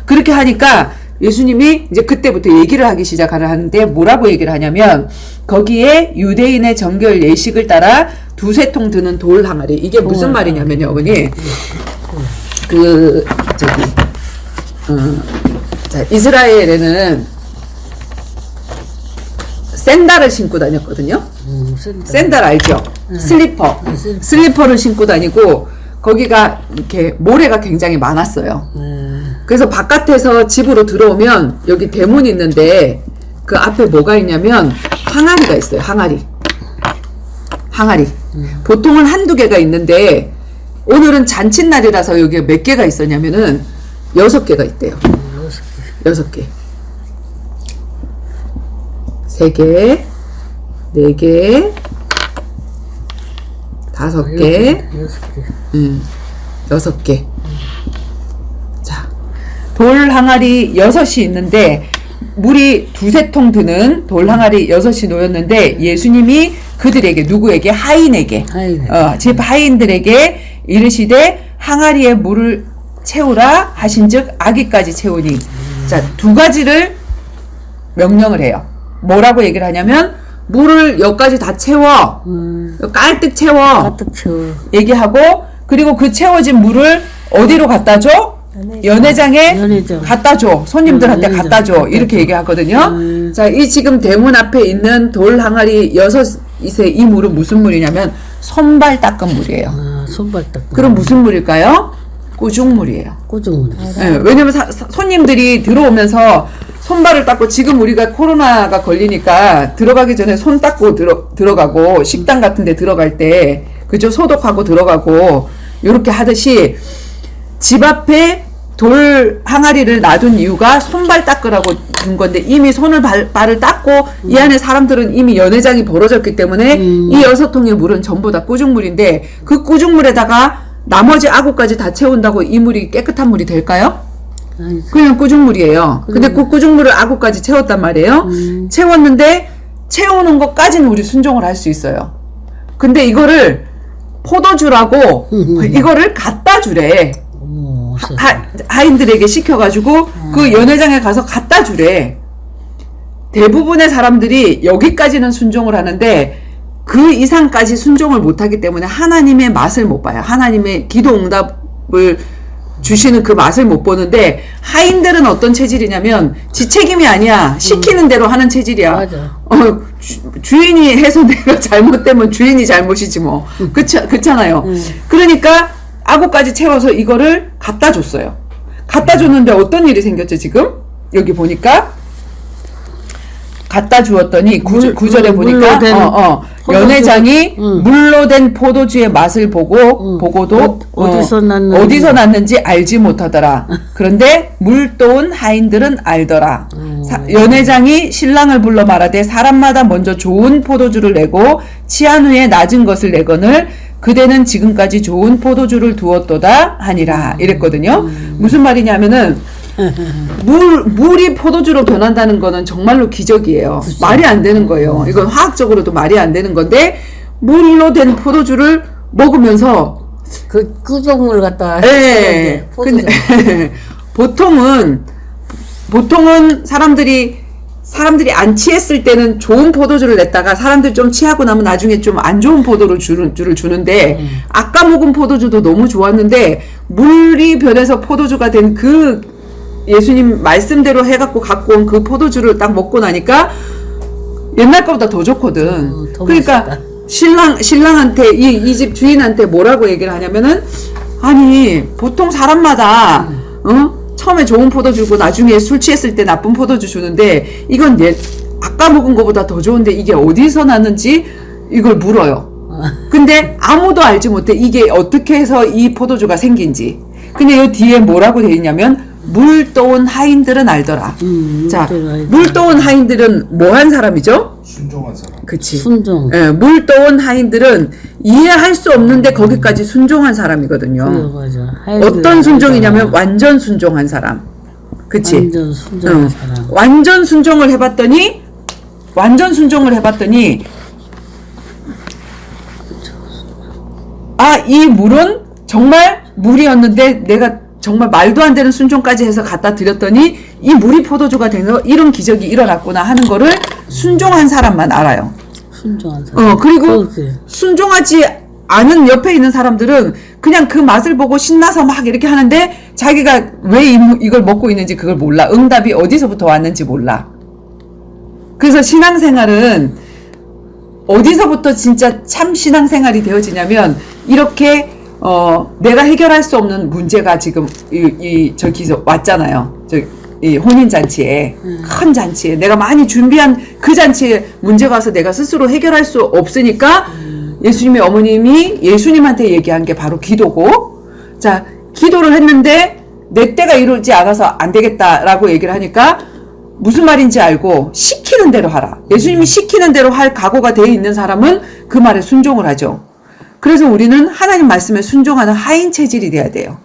그렇게 하니까 예수님이 이제 그때부터 얘기를 하기 시작하는데 뭐라고 얘기를 하냐면 거기에 유대인의 정결 예식을 따라 2-3통 드는 돌 항아리. 이게 무슨 말이냐면요 어머니 자, 이스라엘에는 샌들을 신고 다녔거든요. 샌들 알죠? 슬리퍼를 신고 다니고 거기가 이렇게 모래가 굉장히 많았어요. 그래서 바깥에서 집으로 들어오면 여기 대문이 있는데 그 앞에 뭐가 있냐면 항아리가 있어요. 항아리. 보통은 1-2개가 있는데 오늘은 잔칫날이라서 여기에 몇 개가 있었냐면은 6개가 있대요. 6개. 3개, 4개, 5개, 6개. 자, 돌 항아리 6이 있는데 물이 2-3통 드는 돌 항아리 6이 놓였는데 예수님이 그들에게 누구에게 하인에게 집 하인들에게 이르시되 항아리에 물을 채우라 하신즉 아기까지 채우니 자, 2가지를 명령을 해요. 뭐라고 얘기를 하냐면 물을 여기까지 다 채워 깔뜩 채워 가득 채워. 얘기하고 그리고 그 채워진 물을 어디로 갖다 줘? 연회장에 연회장. 갖다 줘. 손님들한테 연회장 갖다 줘. 갖다 이렇게 줘. 얘기하거든요. 자, 이 지금 대문 앞에 있는 돌 항아리 6의 이 물은 무슨 물이냐면 손발 닦은 물이에요. 손발 닦고. 그럼 무슨 물일까요? 꾸중물이에요. 꼬중물. 예, 왜냐면 손님들이 들어오면서 손발을 닦고 지금 우리가 코로나가 걸리니까 들어가기 전에 손 닦고 들어가고 식당 같은 데 들어갈 때 그죠? 소독하고 들어가고 요렇게 하듯이 집 앞에 돌 항아리를 놔둔 이유가 손발 닦으라고 준 건데 이미 손을 발을 닦고 이 안에 사람들은 이미 연회장이 벌어졌기 때문에 이 6통의 물은 전부 다 꾸중물인데 그 꾸중물에다가 나머지 아구까지 다 채운다고 이 물이 깨끗한 물이 될까요? 아니죠. 그냥 꾸중물이에요. 근데 그 꾸중물을 아구까지 채웠단 말이에요. 채웠는데 채우는 것까지는 우리 순종을 할 수 있어요. 근데 이거를 포도주라고 이거를 갖다 주래. 어머, 하인들에게 시켜가지고 그 연회장에 가서 갖다 주래. 대부분의 사람들이 여기까지는 순종을 하는데 그 이상까지 순종을 못하기 때문에 하나님의 맛을 못 봐요. 하나님의 기도 응답을 주시는 그 맛을 못 보는데 하인들은 어떤 체질이냐면 지 책임이 아니야. 시키는 대로 하는 체질이야. 맞아. 주인이 해서 내가 잘못되면 주인이 잘못이지 뭐. 그렇잖아요. 그러니까 아구까지 채워서 이거를 갖다 줬어요. 갖다 줬는데 어떤 일이 생겼죠 지금? 여기 보니까 갖다 주었더니 구절에 보니까 연회장이 물로 된 포도주의 맛을 보고도 어디서 났는지 알지 못하더라. 그런데 물도온 하인들은 알더라. 연회장이 신랑을 불러 말하되 사람마다 먼저 좋은 포도주를 내고 취한 후에 낮은 것을 내거늘 그대는 지금까지 좋은 포도주를 두었도다 하니라 이랬거든요. 무슨 말이냐면은 물이 포도주로 변한다는 거는 정말로 기적이에요. 그치. 말이 안 되는 거예요. 이건 화학적으로도 말이 안 되는 건데 물로 된 포도주를 먹으면서 그 꾸중물 갖다. 예. 근데 보통은 사람들이 안 취했을 때는 좋은 포도주를 냈다가 사람들이 좀 취하고 나면 나중에 좀 안 좋은 포도주를 주는데 아까 먹은 포도주도 너무 좋았는데 물이 변해서 포도주가 된 그 예수님 말씀대로 해갖고 갖고 온 그 포도주를 딱 먹고 나니까 옛날 거보다 더 좋거든. 더 그러니까 맛있다. 신랑한테 이 집 주인한테 뭐라고 얘기를 하냐면은 아니 보통 사람마다 처음에 좋은 포도 주고 나중에 술 취했을 때 나쁜 포도주 주는데 이건 아까 먹은 거보다 더 좋은데 이게 어디서 났는지 이걸 물어요. 근데 아무도 알지 못해 이게 어떻게 해서 이 포도주가 생긴지. 근데 이 뒤에 뭐라고 되어 있냐면 물 떠온 하인들은 알더라. 자, 물 떠온 하인들은 뭐 한 사람이죠? 순종한 사람. 그치. 순종. 예, 물 떠온 하인들은 이해할 수 없는데 거기까지 순종한 사람이거든요. 맞아. 어떤 순종이냐면 완전 순종한 사람. 그치? 완전 순종한 사람. 완전 순종을 해봤더니 이 물은 정말 물이었는데 내가 정말 말도 안 되는 순종까지 해서 갖다 드렸더니 이 물이 포도주가 돼서 이런 기적이 일어났구나 하는 거를 순종한 사람만 알아요. 순종한 사람. 그리고 순종하지 않은 옆에 있는 사람들은 그냥 그 맛을 보고 신나서 막 이렇게 하는데 자기가 왜 이걸 먹고 있는지 그걸 몰라. 응답이 어디서부터 왔는지 몰라. 그래서 신앙생활은 어디서부터 진짜 참 신앙생활이 되어지냐면 이렇게 내가 해결할 수 없는 문제가 지금 저기서 왔잖아요. 이 혼인잔치에 큰 잔치에 내가 많이 준비한 그 잔치에 문제가 와서 내가 스스로 해결할 수 없으니까 예수님의 어머님이 예수님한테 얘기한 게 바로 기도고, 자, 기도를 했는데 내 때가 이루지 않아서 안 되겠다라고 얘기를 하니까 무슨 말인지 알고 시키는 대로 하라. 예수님이 시키는 대로 할 각오가 되어 있는 사람은 그 말에 순종을 하죠. 그래서 우리는 하나님 말씀에 순종하는 하인 체질이 돼야 돼요.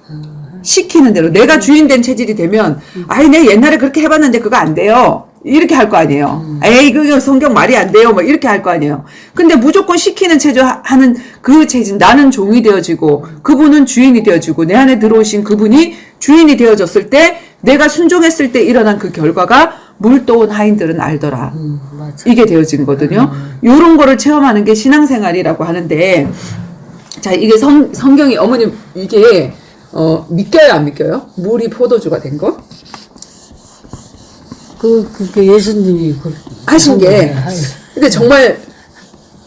시키는 대로 내가 주인 된 체질이 되면 아이 내가 옛날에 그렇게 해봤는데 그거 안 돼요. 이렇게 할 거 아니에요. 에이 그거 성경 말이 안 돼요. 뭐 이렇게 할 거 아니에요. 근데 무조건 시키는 체질 하는 그 체질 나는 종이 되어지고 그분은 주인이 되어지고 내 안에 들어오신 그분이 주인이 되어졌을 때 내가 순종했을 때 일어난 그 결과가 물도온 하인들은 알더라. 맞아. 이게 되어진 거거든요. 요런 거를 체험하는 게 신앙생활이라고 하는데 자 이게 성경이 어머님 이게 믿겨요 안 믿겨요? 물이 포도주가 된 거? 그게 예수님이 하신 게 한 거예요. 근데 정말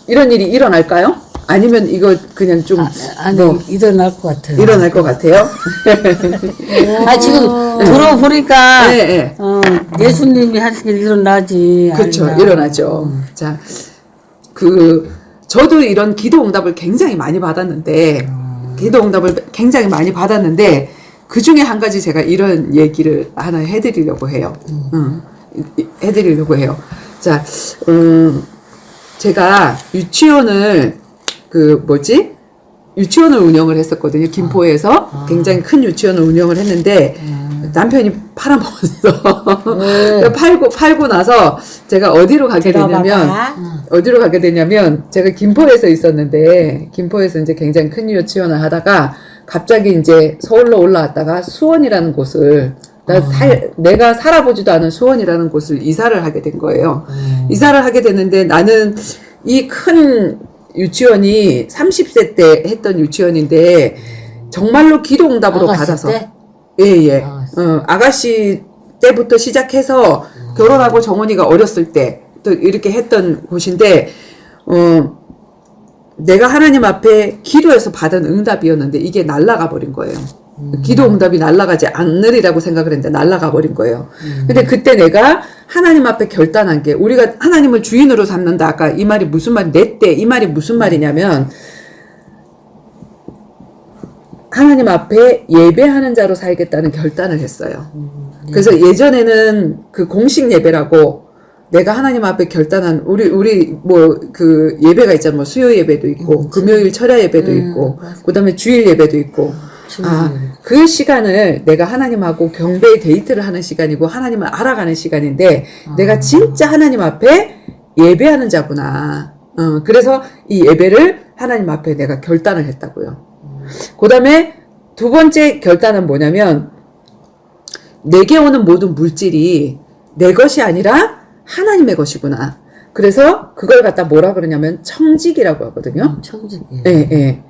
이런 일이 일어날까요? 아니면 이거 그냥 좀 아니 일어날 것 같아요. 일어날 것 같아요? 지금 들어보니까 네, 네. 예수님이 하신 게 일어나지. 그렇죠. 아닌가. 일어나죠. 자, 저도 이런 기도 응답을 굉장히 많이 받았는데, 그 중에 한 가지 제가 이런 얘기를 하나 해드리려고 해요. 해드리려고 해요. 자, 제가 유치원을, 유치원을 운영을 했었거든요. 김포에서. 굉장히 큰 유치원을 운영을 했는데, 남편이 팔아먹었어. 팔고 나서 제가 어디로 가게 되냐면, 제가 김포에서 있었는데, 김포에서 이제 굉장히 큰 유치원을 하다가, 갑자기 이제 서울로 올라왔다가 수원이라는 곳을, 내가 살아보지도 않은 수원이라는 곳을 이사를 하게 된 거예요. 이사를 하게 됐는데 나는 이 큰 유치원이 30세 때 했던 유치원인데, 정말로 기도 응답으로 받아서. 때? 예. 아가씨 때부터 시작해서 결혼하고 정원이가 어렸을 때 또 이렇게 했던 곳인데, 내가 하나님 앞에 기도해서 받은 응답이었는데 이게 날아가 버린 거예요. 기도 응답이 날아가지 않으리라고 생각을 했는데 날아가 버린 거예요. 근데 그때 내가 하나님 앞에 결단한 게 우리가 하나님을 주인으로 삼는다. 아까 이 말이 무슨 말이 내 때 이 말이 무슨 말이냐면 하나님 앞에 예배하는 자로 살겠다는 결단을 했어요. 그래서 예전에는 그 공식 예배라고 내가 하나님 앞에 결단한 우리 그 예배가 있잖아요. 뭐 수요 예배도 있고 금요일 철야 예배도 있고 그다음에 주일 예배도 있고 그 시간을 내가 하나님하고 경배의 데이트를 하는 시간이고 하나님을 알아가는 시간인데 내가 진짜 하나님 앞에 예배하는 자구나. 그래서 이 예배를 하나님 앞에 내가 결단을 했다고요. 그 다음에 두 번째 결단은 뭐냐면 내게 오는 모든 물질이 내 것이 아니라 하나님의 것이구나. 그래서 그걸 갖다 뭐라 그러냐면 청직이라고 하거든요. 청직. 예.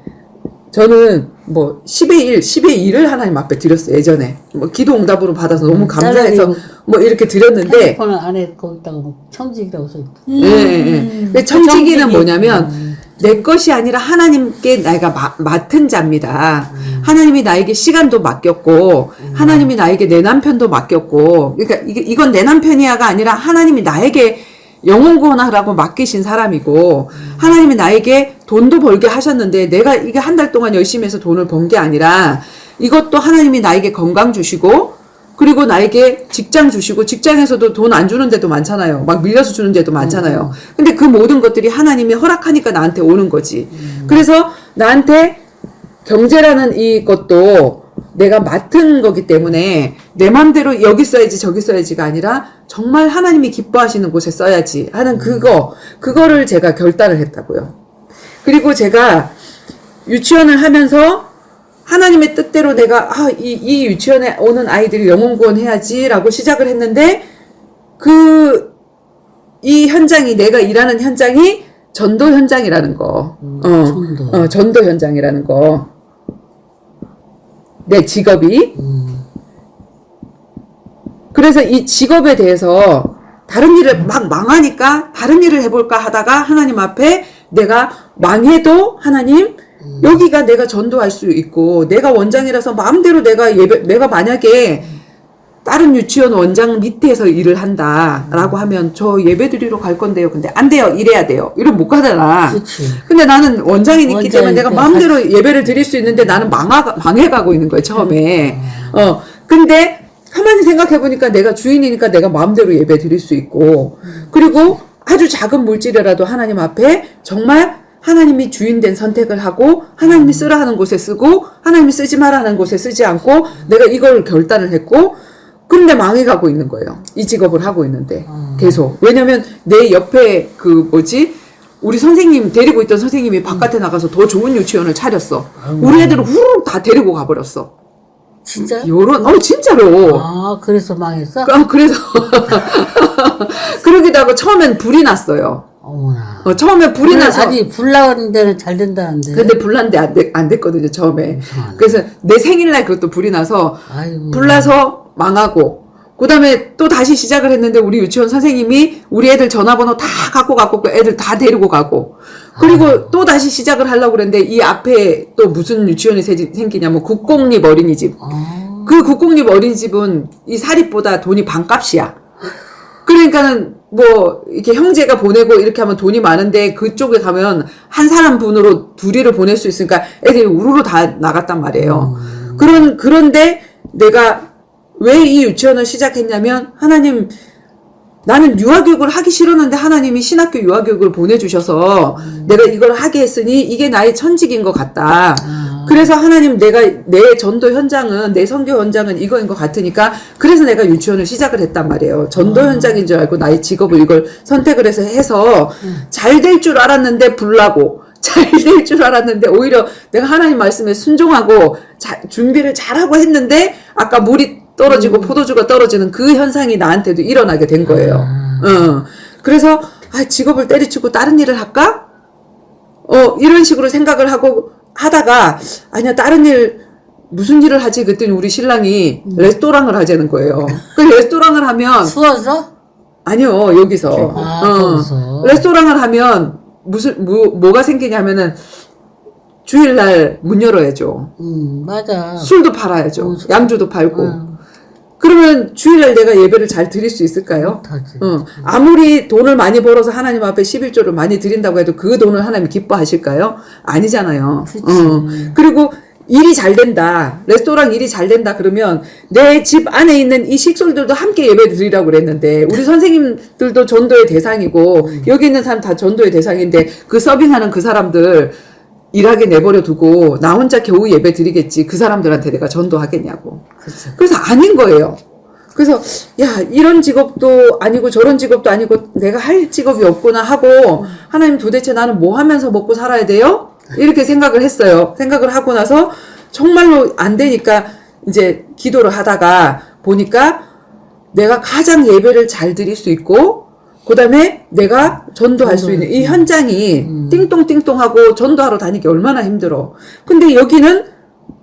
저는 뭐 10의 1을 하나님 앞에 드렸어요. 예전에 뭐 기도 응답으로 받아서 너무 감사해서 뭐 이렇게 드렸는데 핸드폰 안에 거기다가 청직이라고 써있다. 근데 청지기는 뭐냐면 내 것이 아니라 하나님께 내가 맡은 자입니다. 하나님이 나에게 시간도 맡겼고 하나님이 나에게 내 남편도 맡겼고 그러니까 이건 내 남편이야가 아니라 하나님이 나에게 영혼 구원하라고 맡기신 사람이고 하나님이 나에게 돈도 벌게 하셨는데 내가 이게 한 달 동안 열심히 해서 돈을 번 게 아니라 이것도 하나님이 나에게 건강 주시고 그리고 나에게 직장 주시고 직장에서도 돈 안 주는 데도 많잖아요. 막 밀려서 주는 데도 많잖아요. 근데 그 모든 것들이 하나님이 허락하니까 나한테 오는 거지. 그래서 나한테 경제라는 이것도 내가 맡은 거기 때문에 내 맘대로 여기 써야지 저기 써야지가 아니라 정말 하나님이 기뻐하시는 곳에 써야지 하는 그거를 제가 결단을 했다고요. 그리고 제가 유치원을 하면서 하나님의 뜻대로 내가 이 유치원에 오는 아이들이 영혼 구원해야지라고 시작을 했는데 이 현장이 내가 일하는 현장이 전도 현장이라는 거. 전도 현장이라는 거. 내 직업이. 그래서 이 직업에 대해서 다른 일을 막 망하니까 다른 일을 해볼까 하다가 하나님 앞에 내가 망해도 하나님 여기가 내가 전도할 수 있고 내가 원장이라서 마음대로 내가 만약에 다른 유치원 원장 밑에서 일을 한다라고 하면 저 예배 드리러 갈 건데요. 근데 안 돼요. 이래야 돼요. 이러면 못 가잖아. 그치. 근데 나는 원장이기 때문에 내가 마음대로 예배를 드릴 수 있는데 나는 망해가고 있는 거예요. 처음에. 근데 가만히 생각해보니까 내가 주인이니까 내가 마음대로 예배 드릴 수 있고 그리고 아주 작은 물질이라도 하나님 앞에 정말 하나님이 주인된 선택을 하고 하나님이 쓰라 하는 곳에 쓰고 하나님이 쓰지 마라 하는 곳에 쓰지 않고 내가 이걸 결단을 했고 그런데 망해가고 있는 거예요. 이 직업을 하고 있는데 계속. 왜냐면 내 옆에 우리 선생님 데리고 있던 선생님이 바깥에 나가서 더 좋은 유치원을 차렸어. 우리 애들을 후루룩 다 데리고 가버렸어. 진짜? 진짜로. 아, 그래서 망했어? 그래서 그러기도 하고 처음엔 불이 났어요. 어머나. 처음에 불이 나서 아니, 불 나오는 데는 잘 된다는데. 근데 불났는데 안 됐거든요, 처음에. 그래서 내 생일날 그것도 불이 나서 아이고. 불나서 망하고 그 다음에 또 다시 시작을 했는데 우리 유치원 선생님이 우리 애들 전화번호 다 갖고 애들 다 데리고 가고 그리고 또 다시 시작을 하려고 그랬는데 이 앞에 또 무슨 유치원이 생기냐면 국공립 어린이집. 그 국공립 어린이집은 이 사립보다 돈이 반값이야. 그러니까는 이렇게 형제가 보내고 이렇게 하면 돈이 많은데 그쪽에 가면 한 사람 분으로 둘이를 보낼 수 있으니까 애들이 우르르 다 나갔단 말이에요. 그런데 내가 왜 이 유치원을 시작했냐면 하나님 나는 유아교육을 하기 싫었는데 하나님이 신학교 유아교육을 보내주셔서 내가 이걸 하게 했으니 이게 나의 천직인 것 같다. 그래서 하나님 내가 내 전도 현장은 내 선교 현장은 이거인 것 같으니까 그래서 내가 유치원을 시작을 했단 말이에요. 전도 현장인 줄 알고 나의 직업을 이걸 선택을 해서 잘 될 줄 알았는데 불나고 잘 될 줄 알았는데 오히려 내가 하나님 말씀에 순종하고 준비를 잘하고 했는데 아까 물이 떨어지고 포도주가 떨어지는 그 현상이 나한테도 일어나게 된 거예요. 그래서 직업을 때려치고 다른 일을 할까? 이런 식으로 생각을 하다가 아니야 다른 일 무슨 일을 하지? 그랬더니 우리 신랑이 레스토랑을 하자는 거예요. 그 레스토랑을 하면 추워서? 아니요 여기서 거기서. 레스토랑을 하면 뭐가 생기냐면은 주일날 문 열어야죠. 맞아. 술도 팔아야죠. 양주도 팔고. 그러면 주일날 내가 예배를 잘 드릴 수 있을까요? 못하지. 아무리 돈을 많이 벌어서 하나님 앞에 11조를 많이 드린다고 해도 그 돈을 하나님 기뻐하실까요? 아니잖아요. 그리고 일이 잘 된다. 레스토랑 일이 잘 된다 그러면 내 집 안에 있는 이 식솔들도 함께 예배 드리라고 그랬는데 우리 선생님들도 전도의 대상이고 여기 있는 사람 다 전도의 대상인데 그 서빙하는 그 사람들 일하게 내버려 두고 나 혼자 겨우 예배 드리겠지 그 사람들한테 내가 전도하겠냐고. 그치. 그래서 아닌 거예요. 그래서 이런 직업도 아니고 저런 직업도 아니고 내가 할 직업이 없구나 하고 하나님 도대체 나는 뭐 하면서 먹고 살아야 돼요? 이렇게 생각을 했어요. 생각을 하고 나서 정말로 안 되니까 이제 기도를 하다가 보니까 내가 가장 예배를 잘 드릴 수 있고 그 다음에 내가 전도할 수 있는 이 현장이 띵똥띵똥하고 전도하러 다니기 얼마나 힘들어. 근데 여기는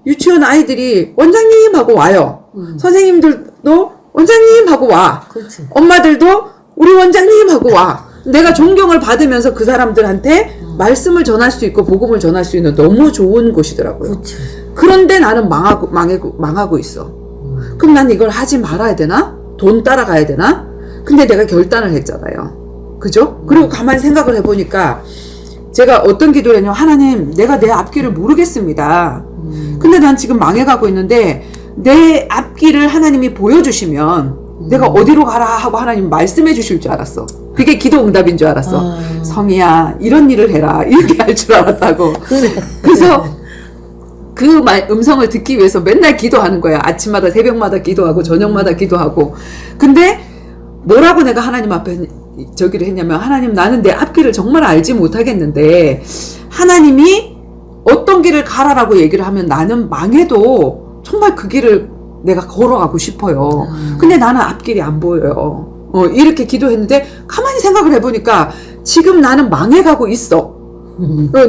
유치원 아이들이 원장님 하고 와요. 선생님들도 원장님 하고 와. 그렇지. 엄마들도 우리 원장님 하고 와. 내가 존경을 받으면서 그 사람들한테 말씀을 전할 수 있고 복음을 전할 수 있는 너무 좋은 곳이더라고요. 그렇지. 그런데 나는 망하고 있어. 그럼 난 이걸 하지 말아야 되나? 돈 따라가야 되나? 근데 내가 결단을 했잖아요. 그죠? 그리고 가만히 생각을 해보니까 제가 어떤 기도를 했냐면 하나님 내가 내 앞길을 모르겠습니다. 근데 난 지금 망해가고 있는데 내 앞길을 하나님이 보여주시면 내가 어디로 가라 하고 하나님 말씀해 주실 줄 알았어. 그게 기도 응답인 줄 알았어. 성희야 이런 일을 해라 이렇게 할 줄 알았다고. 그래서 그 음성을 듣기 위해서 맨날 기도하는 거야. 아침마다 새벽마다 기도하고 저녁마다 기도하고. 근데 뭐라고 내가 하나님 앞에 저기를 했냐면 하나님 나는 내 앞길을 정말 알지 못하겠는데 하나님이 어떤 길을 가라라고 얘기를 하면 나는 망해도 정말 그 길을 내가 걸어가고 싶어요. 근데 나는 앞길이 안 보여요. 이렇게 기도했는데 가만히 생각을 해보니까 지금 나는 망해가고 있어.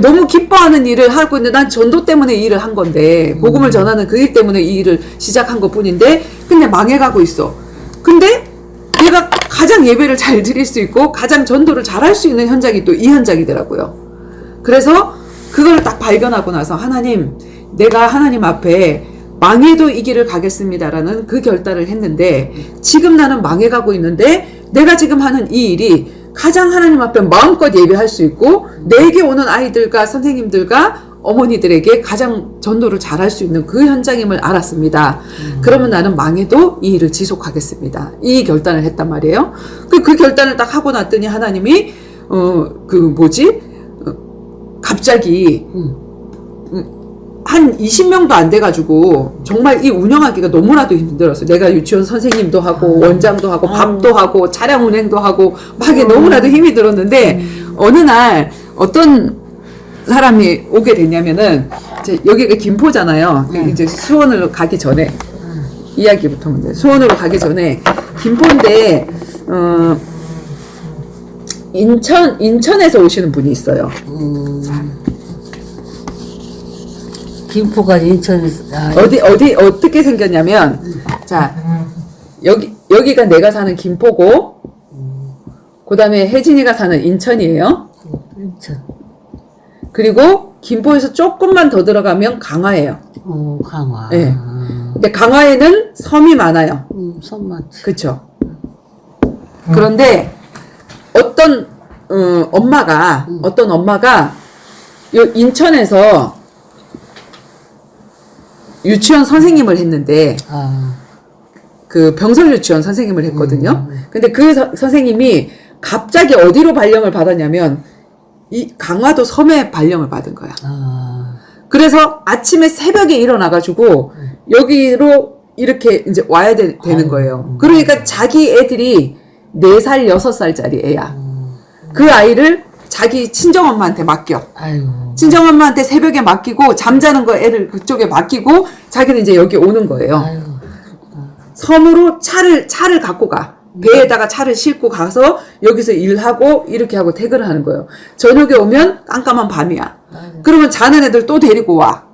너무 기뻐하는 일을 하고 있는데 난 전도 때문에 이 일을 한 건데 복음을 전하는 그 일 때문에 이 일을 시작한 것 뿐인데 근데 망해가고 있어. 근데 내가 가장 예배를 잘 드릴 수 있고 가장 전도를 잘할 수 있는 현장이 또 이 현장이더라고요. 그래서 그걸 딱 발견하고 나서 하나님 내가 하나님 앞에 망해도 이 길을 가겠습니다라는 그 결단을 했는데 지금 나는 망해가고 있는데 내가 지금 하는 이 일이 가장 하나님 앞에 마음껏 예배할 수 있고 내게 오는 아이들과 선생님들과 어머니들에게 가장 전도를 잘할 수 있는 그 현장임을 알았습니다. 그러면 나는 망해도 이 일을 지속하겠습니다. 이 결단을 했단 말이에요. 그 결단을 딱 하고 났더니 하나님이 갑자기 응. 한 20명도 안 돼가지고 정말 이 운영하기가 너무나도 힘들었어. 내가 유치원 선생님도 하고 원장도 하고 밥도 하고 차량 운행도 하고 막 이게 너무나도 힘이 들었는데 어느 날 어떤 사람이 오게 됐냐면은 이제 여기가 김포잖아요. 이제 수원으로 가기 전에 이야기부터 먼저 수원으로 가기 전에 김포인데 인천에서 오시는 분이 있어요. 김포까지 인천에서 어떻게 생겼냐면 자 여기가 내가 사는 김포고 그다음에 혜진이가 사는 인천이에요. 인천. 그리고 김포에서 조금만 더 들어가면 강화예요. 강화. 네. 근데 강화에는 섬이 많아요. 섬 많지. 그렇죠. 그런데 어떤 엄마가 요 인천에서 유치원 선생님을 했는데 그 병설 유치원 선생님을 했거든요. 근데 그 선생님이 갑자기 어디로 발령을 받았냐면 이 강화도 섬에 발령을 받은 거야. 그래서 아침에 새벽에 일어나가지고 여기로 이렇게 이제 와야 되는 거예요. 그러니까 자기 애들이 4살, 6살짜리 애야. 그 아이를 자기 친정엄마한테 맡겨. 아이고. 친정엄마한테 새벽에 맡기고 잠자는 거 애들 그쪽에 맡기고 자기는 이제 여기 오는 거예요. 아이고. 섬으로 차를 갖고 가. 배에다가 차를 싣고 가서 여기서 일하고 이렇게 하고 퇴근을 하는 거예요. 저녁에 오면 깜깜한 밤이야. 그러면 자는 애들 또 데리고 와.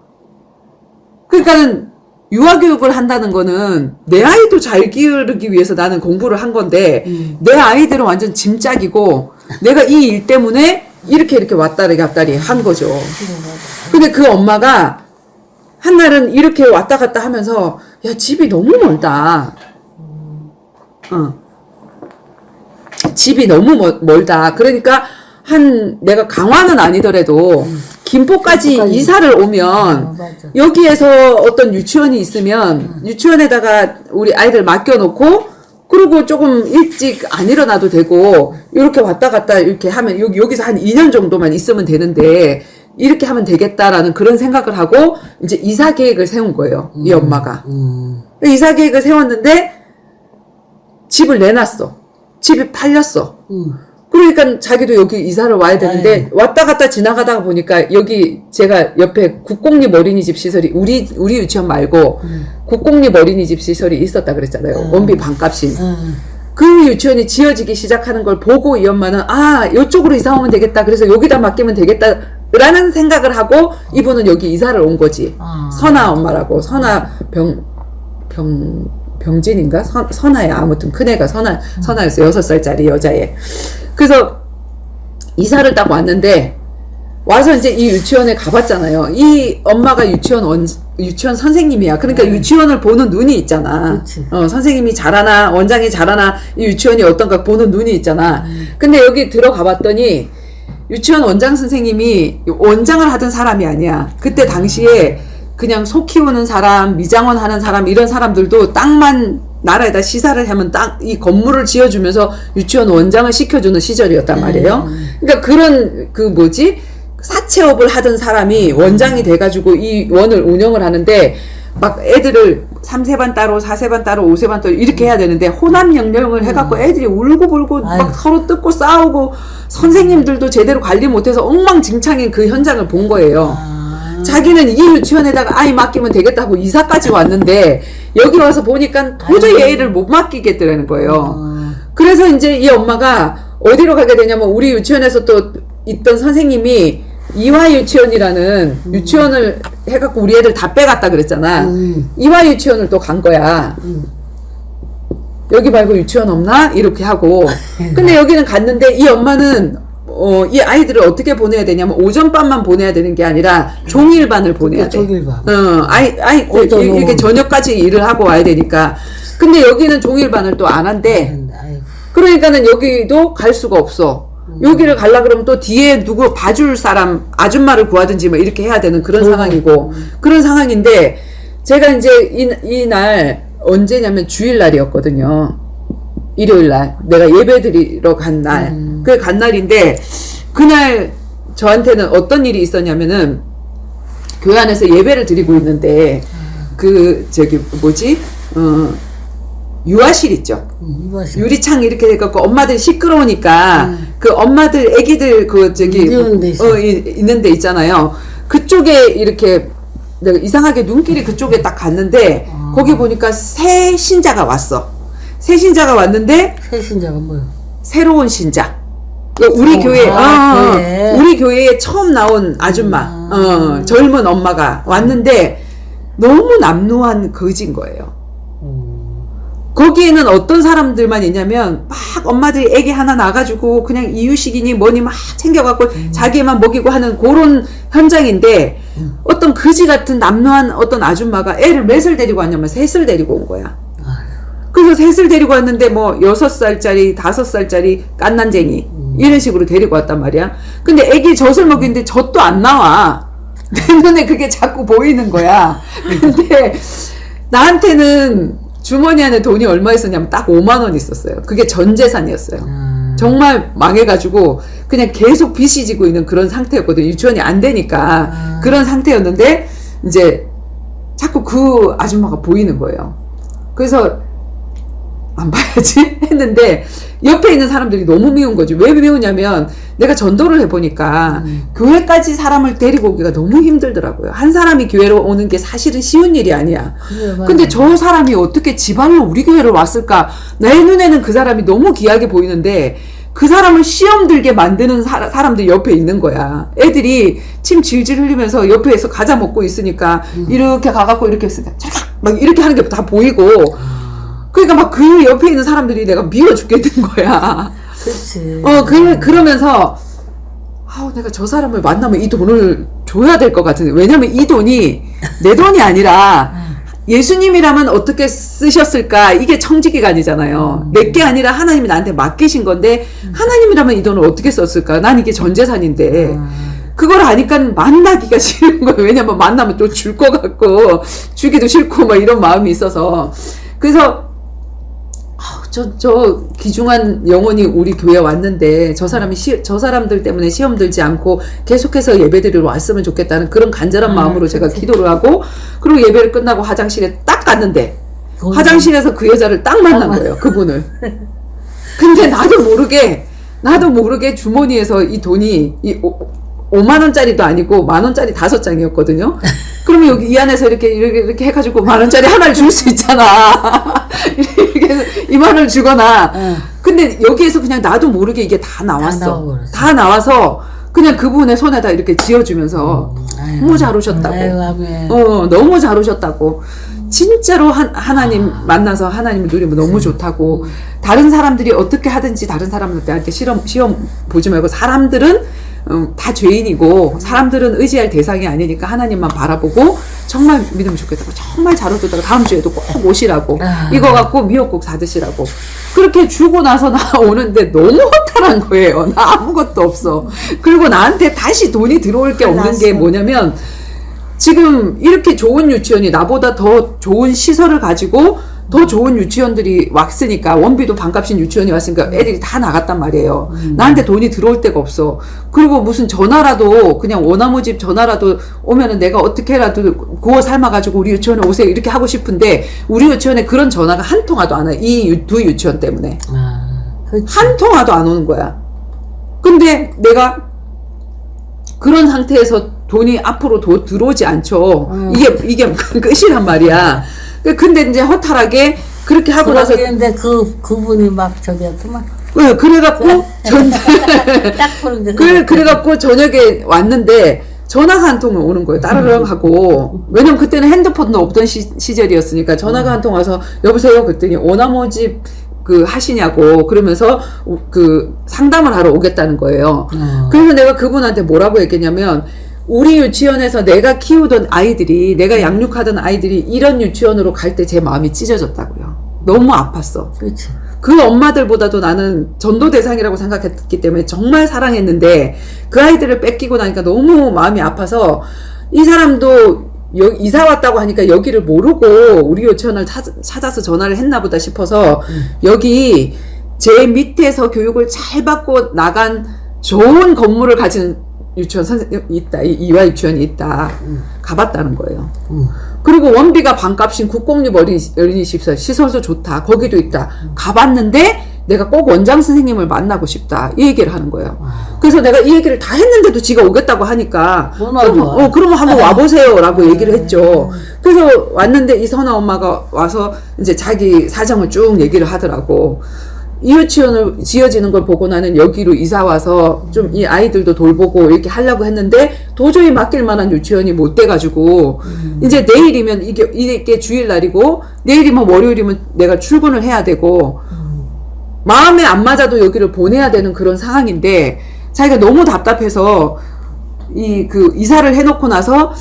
그러니까는 유아교육을 한다는 거는 내 아이도 잘 기르기 위해서 나는 공부를 한 건데 내 아이들은 완전 짐짝이고 내가 이 일 때문에 이렇게 왔다리 갔다리 한 거죠. 근데 그 엄마가 한날은 이렇게 왔다 갔다 하면서 야 집이 너무 멀다. 집이 너무 멀다. 그러니까 내가 강화는 아니더라도 김포까지 이사를 오면 맞아. 여기에서 어떤 유치원이 있으면 유치원에다가 우리 아이들 맡겨놓고 그리고 조금 일찍 안 일어나도 되고 이렇게 왔다 갔다 이렇게 하면 여기서 한 2년 정도만 있으면 되는데 이렇게 하면 되겠다라는 그런 생각을 하고 이제 이사 계획을 세운 거예요. 이 엄마가. 이사 계획을 세웠는데 집을 내놨어. 집이 팔렸어. 그러니까 자기도 여기 이사를 와야 되는데 왔다 갔다 지나가다가 보니까 여기 제가 옆에 국공립 어린이집 시설이 우리 유치원 말고 국공립 어린이집 시설이 있었다 그랬잖아요. 원비 반값인. 그 유치원이 지어지기 시작하는 걸 보고 이 엄마는 이쪽으로 이사 오면 되겠다. 그래서 여기다 맡기면 되겠다라는 생각을 하고 이분은 여기 이사를 온 거지. 선아 엄마라고. 선아 병진인가? 선아야. 아무튼 큰애가 선아였어. 6살짜리 여자애. 그래서 이사를 딱 왔는데 와서 이제 이 유치원에 가봤잖아요. 이 엄마가 유치원 선생님이야. 그러니까 유치원을 보는 눈이 있잖아. 선생님이 잘하나 원장이 잘하나 이 유치원이 어떤가 보는 눈이 있잖아. 근데 여기 들어가 봤더니 유치원 원장 선생님이 원장을 하던 사람이 아니야. 그때 당시에 그냥 소 키우는 사람, 미장원 하는 사람 이런 사람들도 땅만 나라에다 시사를 하면 이 건물을 지어주면서 유치원 원장을 시켜주는 시절이었단 말이에요. 그러니까 그런 사채업을 하던 사람이 원장이 돼가지고 이 원을 운영을 하는데 막 애들을 3세반 따로 4세반 따로 5세반 따로 이렇게 해야 되는데 호남영령을 해갖고 애들이 울고불고 막 서로 뜯고 싸우고 선생님들도 제대로 관리 못해서 엉망진창인 그 현장을 본 거예요. 자기는 이 유치원에다가 아이 맡기면 되겠다고 이사까지 왔는데 여기 와서 보니까 도저히 애를 못 맡기겠더라는 거예요. 그래서 이제 이 엄마가 어디로 가게 되냐면 우리 유치원에서 또 있던 선생님이 이화유치원이라는 유치원을 해갖고 우리 애들 다 빼갔다 그랬잖아. 이화유치원을 또 간 거야. 여기 말고 유치원 없나? 이렇게 하고. 근데 여기는 갔는데 이 엄마는 이 아이들을 어떻게 보내야 되냐면 오전반만 보내야 되는 게 아니라 종일반을 보내야 돼. 종일반. 이렇게 저녁까지 일을 하고 와야 되니까. 근데 여기는 종일반을 또 안 한대. 그러니까는 여기도 갈 수가 없어. 여기를 가려 그러면 또 뒤에 누구 봐줄 사람 아줌마를 구하든지 뭐 이렇게 해야 되는 그런 상황이고 그런 상황인데 제가 이제 이날 언제냐면 주일날이었거든요. 일요일날 내가 예배 드리러 간 날. 그 간 날인데 그날 저한테는 어떤 일이 있었냐면은 교회 안에서 예배를 드리고 있는데 그 저기 뭐지 유아실 있죠. 이봐서. 유리창 이렇게 돼갖고 엄마들 시끄러우니까 그 엄마들 애기들 그 저기 있는 데 있어. 있는 데 있잖아요. 그쪽에 이렇게 내가 이상하게 눈길이 그쪽에 딱 갔는데 거기 보니까 새 신자가 왔어. 새 신자가 왔는데 새신자가 뭐야? 새로운 신자. 우리 교회, 그래. 우리 교회에 처음 나온 아줌마, 젊은 엄마가 왔는데 너무 남루한 거지인 거예요. 거기에는 어떤 사람들만 있냐면 막 엄마들이 애기 하나 낳아가지고 그냥 이유식이니 뭐니 막 챙겨갖고 자기만 먹이고 하는 그런 현장인데 어떤 거지 같은 남루한 어떤 아줌마가 애를 몇을 데리고 왔냐면 셋을 데리고 온 거야. 그래서 셋을 데리고 왔는데 뭐 6살짜리 5살짜리 깐난쟁이 이런 식으로 데리고 왔단 말이야. 근데 애기 젖을 먹이는데 젖도 안 나와. 내 눈에 그게 자꾸 보이는 거야. 근데 나한테는 주머니 안에 돈이 얼마 있었냐면 딱 5만 원 있었어요. 그게 전 재산이었어요. 정말 망해가지고 그냥 계속 빚이 지고 있는 그런 상태였거든요. 유치원이 안 되니까 그런 상태였는데 이제 자꾸 그 아줌마가 보이는 거예요. 그래서 안 봐야지 했는데 옆에 있는 사람들이 너무 미운 거지. 왜 미우냐면 내가 전도를 해보니까 교회까지 사람을 데리고 오기가 너무 힘들더라고요. 한 사람이 교회로 오는 게 사실은 쉬운 일이 아니야. 그래, 근데 맞아. 저 사람이 어떻게 지발로 우리 교회를 왔을까? 내 눈에는 그 사람이 너무 귀하게 보이는데 그 사람을 시험 들게 만드는 사람들 옆에 있는 거야. 애들이 침 질질 흘리면서 옆에서 과자 먹고 있으니까 이렇게 가갖고 이렇게 쓰니까 막 이렇게 하는 게 다 보이고 그러니까 막 그 옆에 있는 사람들이 내가 미워 죽겠는 거야. 그렇지. 그러면서 내가 저 사람을 만나면 이 돈을 줘야 될 것 같은데 왜냐면 이 돈이 내 돈이 아니라 예수님이라면 어떻게 쓰셨을까? 이게 청지기간이잖아요. 내게 아니라 하나님이 나한테 맡기신 건데 하나님이라면 이 돈을 어떻게 썼을까? 난 이게 전 재산인데 그걸 아니까 만나기가 싫은 거예요. 왜냐면 만나면 또 줄 것 같고 주기도 싫고 막 이런 마음이 있어서 그래서 저 귀중한 영혼이 우리 교회에 왔는데 저 사람들 때문에 시험 들지 않고 계속해서 예배드리러 왔으면 좋겠다는 그런 간절한 마음으로 제가 기도를 하고 그리고 예배를 끝나고 화장실에 딱 갔는데 화장실에서 그 여자를 딱 만난 거예요. 그분을. 근데 나도 모르게 주머니에서 이 돈이 5만 원짜리도 아니고 만 원짜리 5장이었거든요. 그러면 여기 이 안에서 이렇게 해가지고 만 원짜리 하나를 줄 수 있잖아. 이렇게 해서 2만 원을 주거나. 근데 여기에서 그냥 나도 모르게 이게 다 나왔어. 다 나와서 그냥 그분의 손에다 이렇게 지어주면서 너무 잘 오셨다고. 너무 잘 오셨다고. 진짜로 하나님 만나서 하나님을 누리면 너무 좋다고. 다른 사람들이 어떻게 하든지 다른 사람들한테 시험 보지 말고 사람들은 다 죄인이고 사람들은 의지할 대상이 아니니까 하나님만 바라보고 정말 믿으면 좋겠다고 정말 잘 오셨다고 다음 주에도 꼭 오시라고 이거 갖고 미역국 사드시라고 그렇게 주고 나서 나 오는데 너무 허탈한 거예요. 나 아무것도 없어. 그리고 나한테 다시 돈이 들어올 게 없는 게 뭐냐면 지금 이렇게 좋은 유치원이 나보다 더 좋은 시설을 가지고 더 좋은 유치원들이 왔으니까 원비도 반값인 유치원이 왔으니까 애들이 다 나갔단 말이에요. 나한테 돈이 들어올 데가 없어. 그리고 무슨 전화라도 그냥 오나무집 전화라도 오면은 내가 어떻게라도 구워 삶아가지고 우리 유치원에 오세요 이렇게 하고 싶은데 우리 유치원에 그런 전화가 한 통화도 안 와요. 이 두 유치원 때문에 한 통화도 안 오는 거야. 근데 내가 그런 상태에서 돈이 앞으로 들어오지 않죠. 이게 끝이란 말이야. 근데 이제 허탈하게 그렇게 하고 나서 근데 그분이 막 저기였더만. 그래갖고 딱 보는데 그래갖고 저녁에 왔는데 전화가 한 통은 오는 거예요. 따르릉 하고. 왜냐면 그때는 핸드폰도 없던 시절이었으니까 전화가 한 통 와서 여보세요 그랬더니 오나모집 하시냐고 그러면서 상담을 하러 오겠다는 거예요. 그래서 내가 그분한테 뭐라고 했겠냐면 우리 유치원에서 내가 키우던 아이들이 내가 양육하던 아이들이 이런 유치원으로 갈 때 제 마음이 찢어졌다고요. 너무 아팠어. 그렇지. 그 엄마들보다도 나는 전도 대상이라고 생각했기 때문에 정말 사랑했는데 그 아이들을 뺏기고 나니까 너무 마음이 아파서 이 사람도 이사 왔다고 하니까 여기를 모르고 우리 유치원을 찾아서 전화를 했나 보다 싶어서 여기 제 밑에서 교육을 잘 받고 나간 좋은 건물을 가진 유치원 선생님 있다. 이화 유치원이 있다. 가봤다는 거예요. 응. 그리고 원비가 반값인 국공립 어린이집 시설도 좋다. 거기도 있다. 가봤는데 내가 꼭 원장 선생님을 만나고 싶다. 이 얘기를 하는 거예요. 그래서 내가 이 얘기를 다 했는데도 지가 오겠다고 하니까 그러면 한번 와보세요 라고 얘기를 했죠. 그래서 왔는데 이 선아 엄마가 와서 이제 자기 사정을 쭉 얘기를 하더라고. 이 유치원을 지어지는 걸 보고 나는 여기로 이사 와서 좀 이 아이들도 돌보고 이렇게 하려고 했는데 도저히 맡길 만한 유치원이 못 돼가지고 이제 내일이면 이게 주일날이고 내일이면 월요일이면 내가 출근을 해야 되고 마음에 안 맞아도 여기를 보내야 되는 그런 상황인데 자기가 너무 답답해서 이사를 해놓고 나서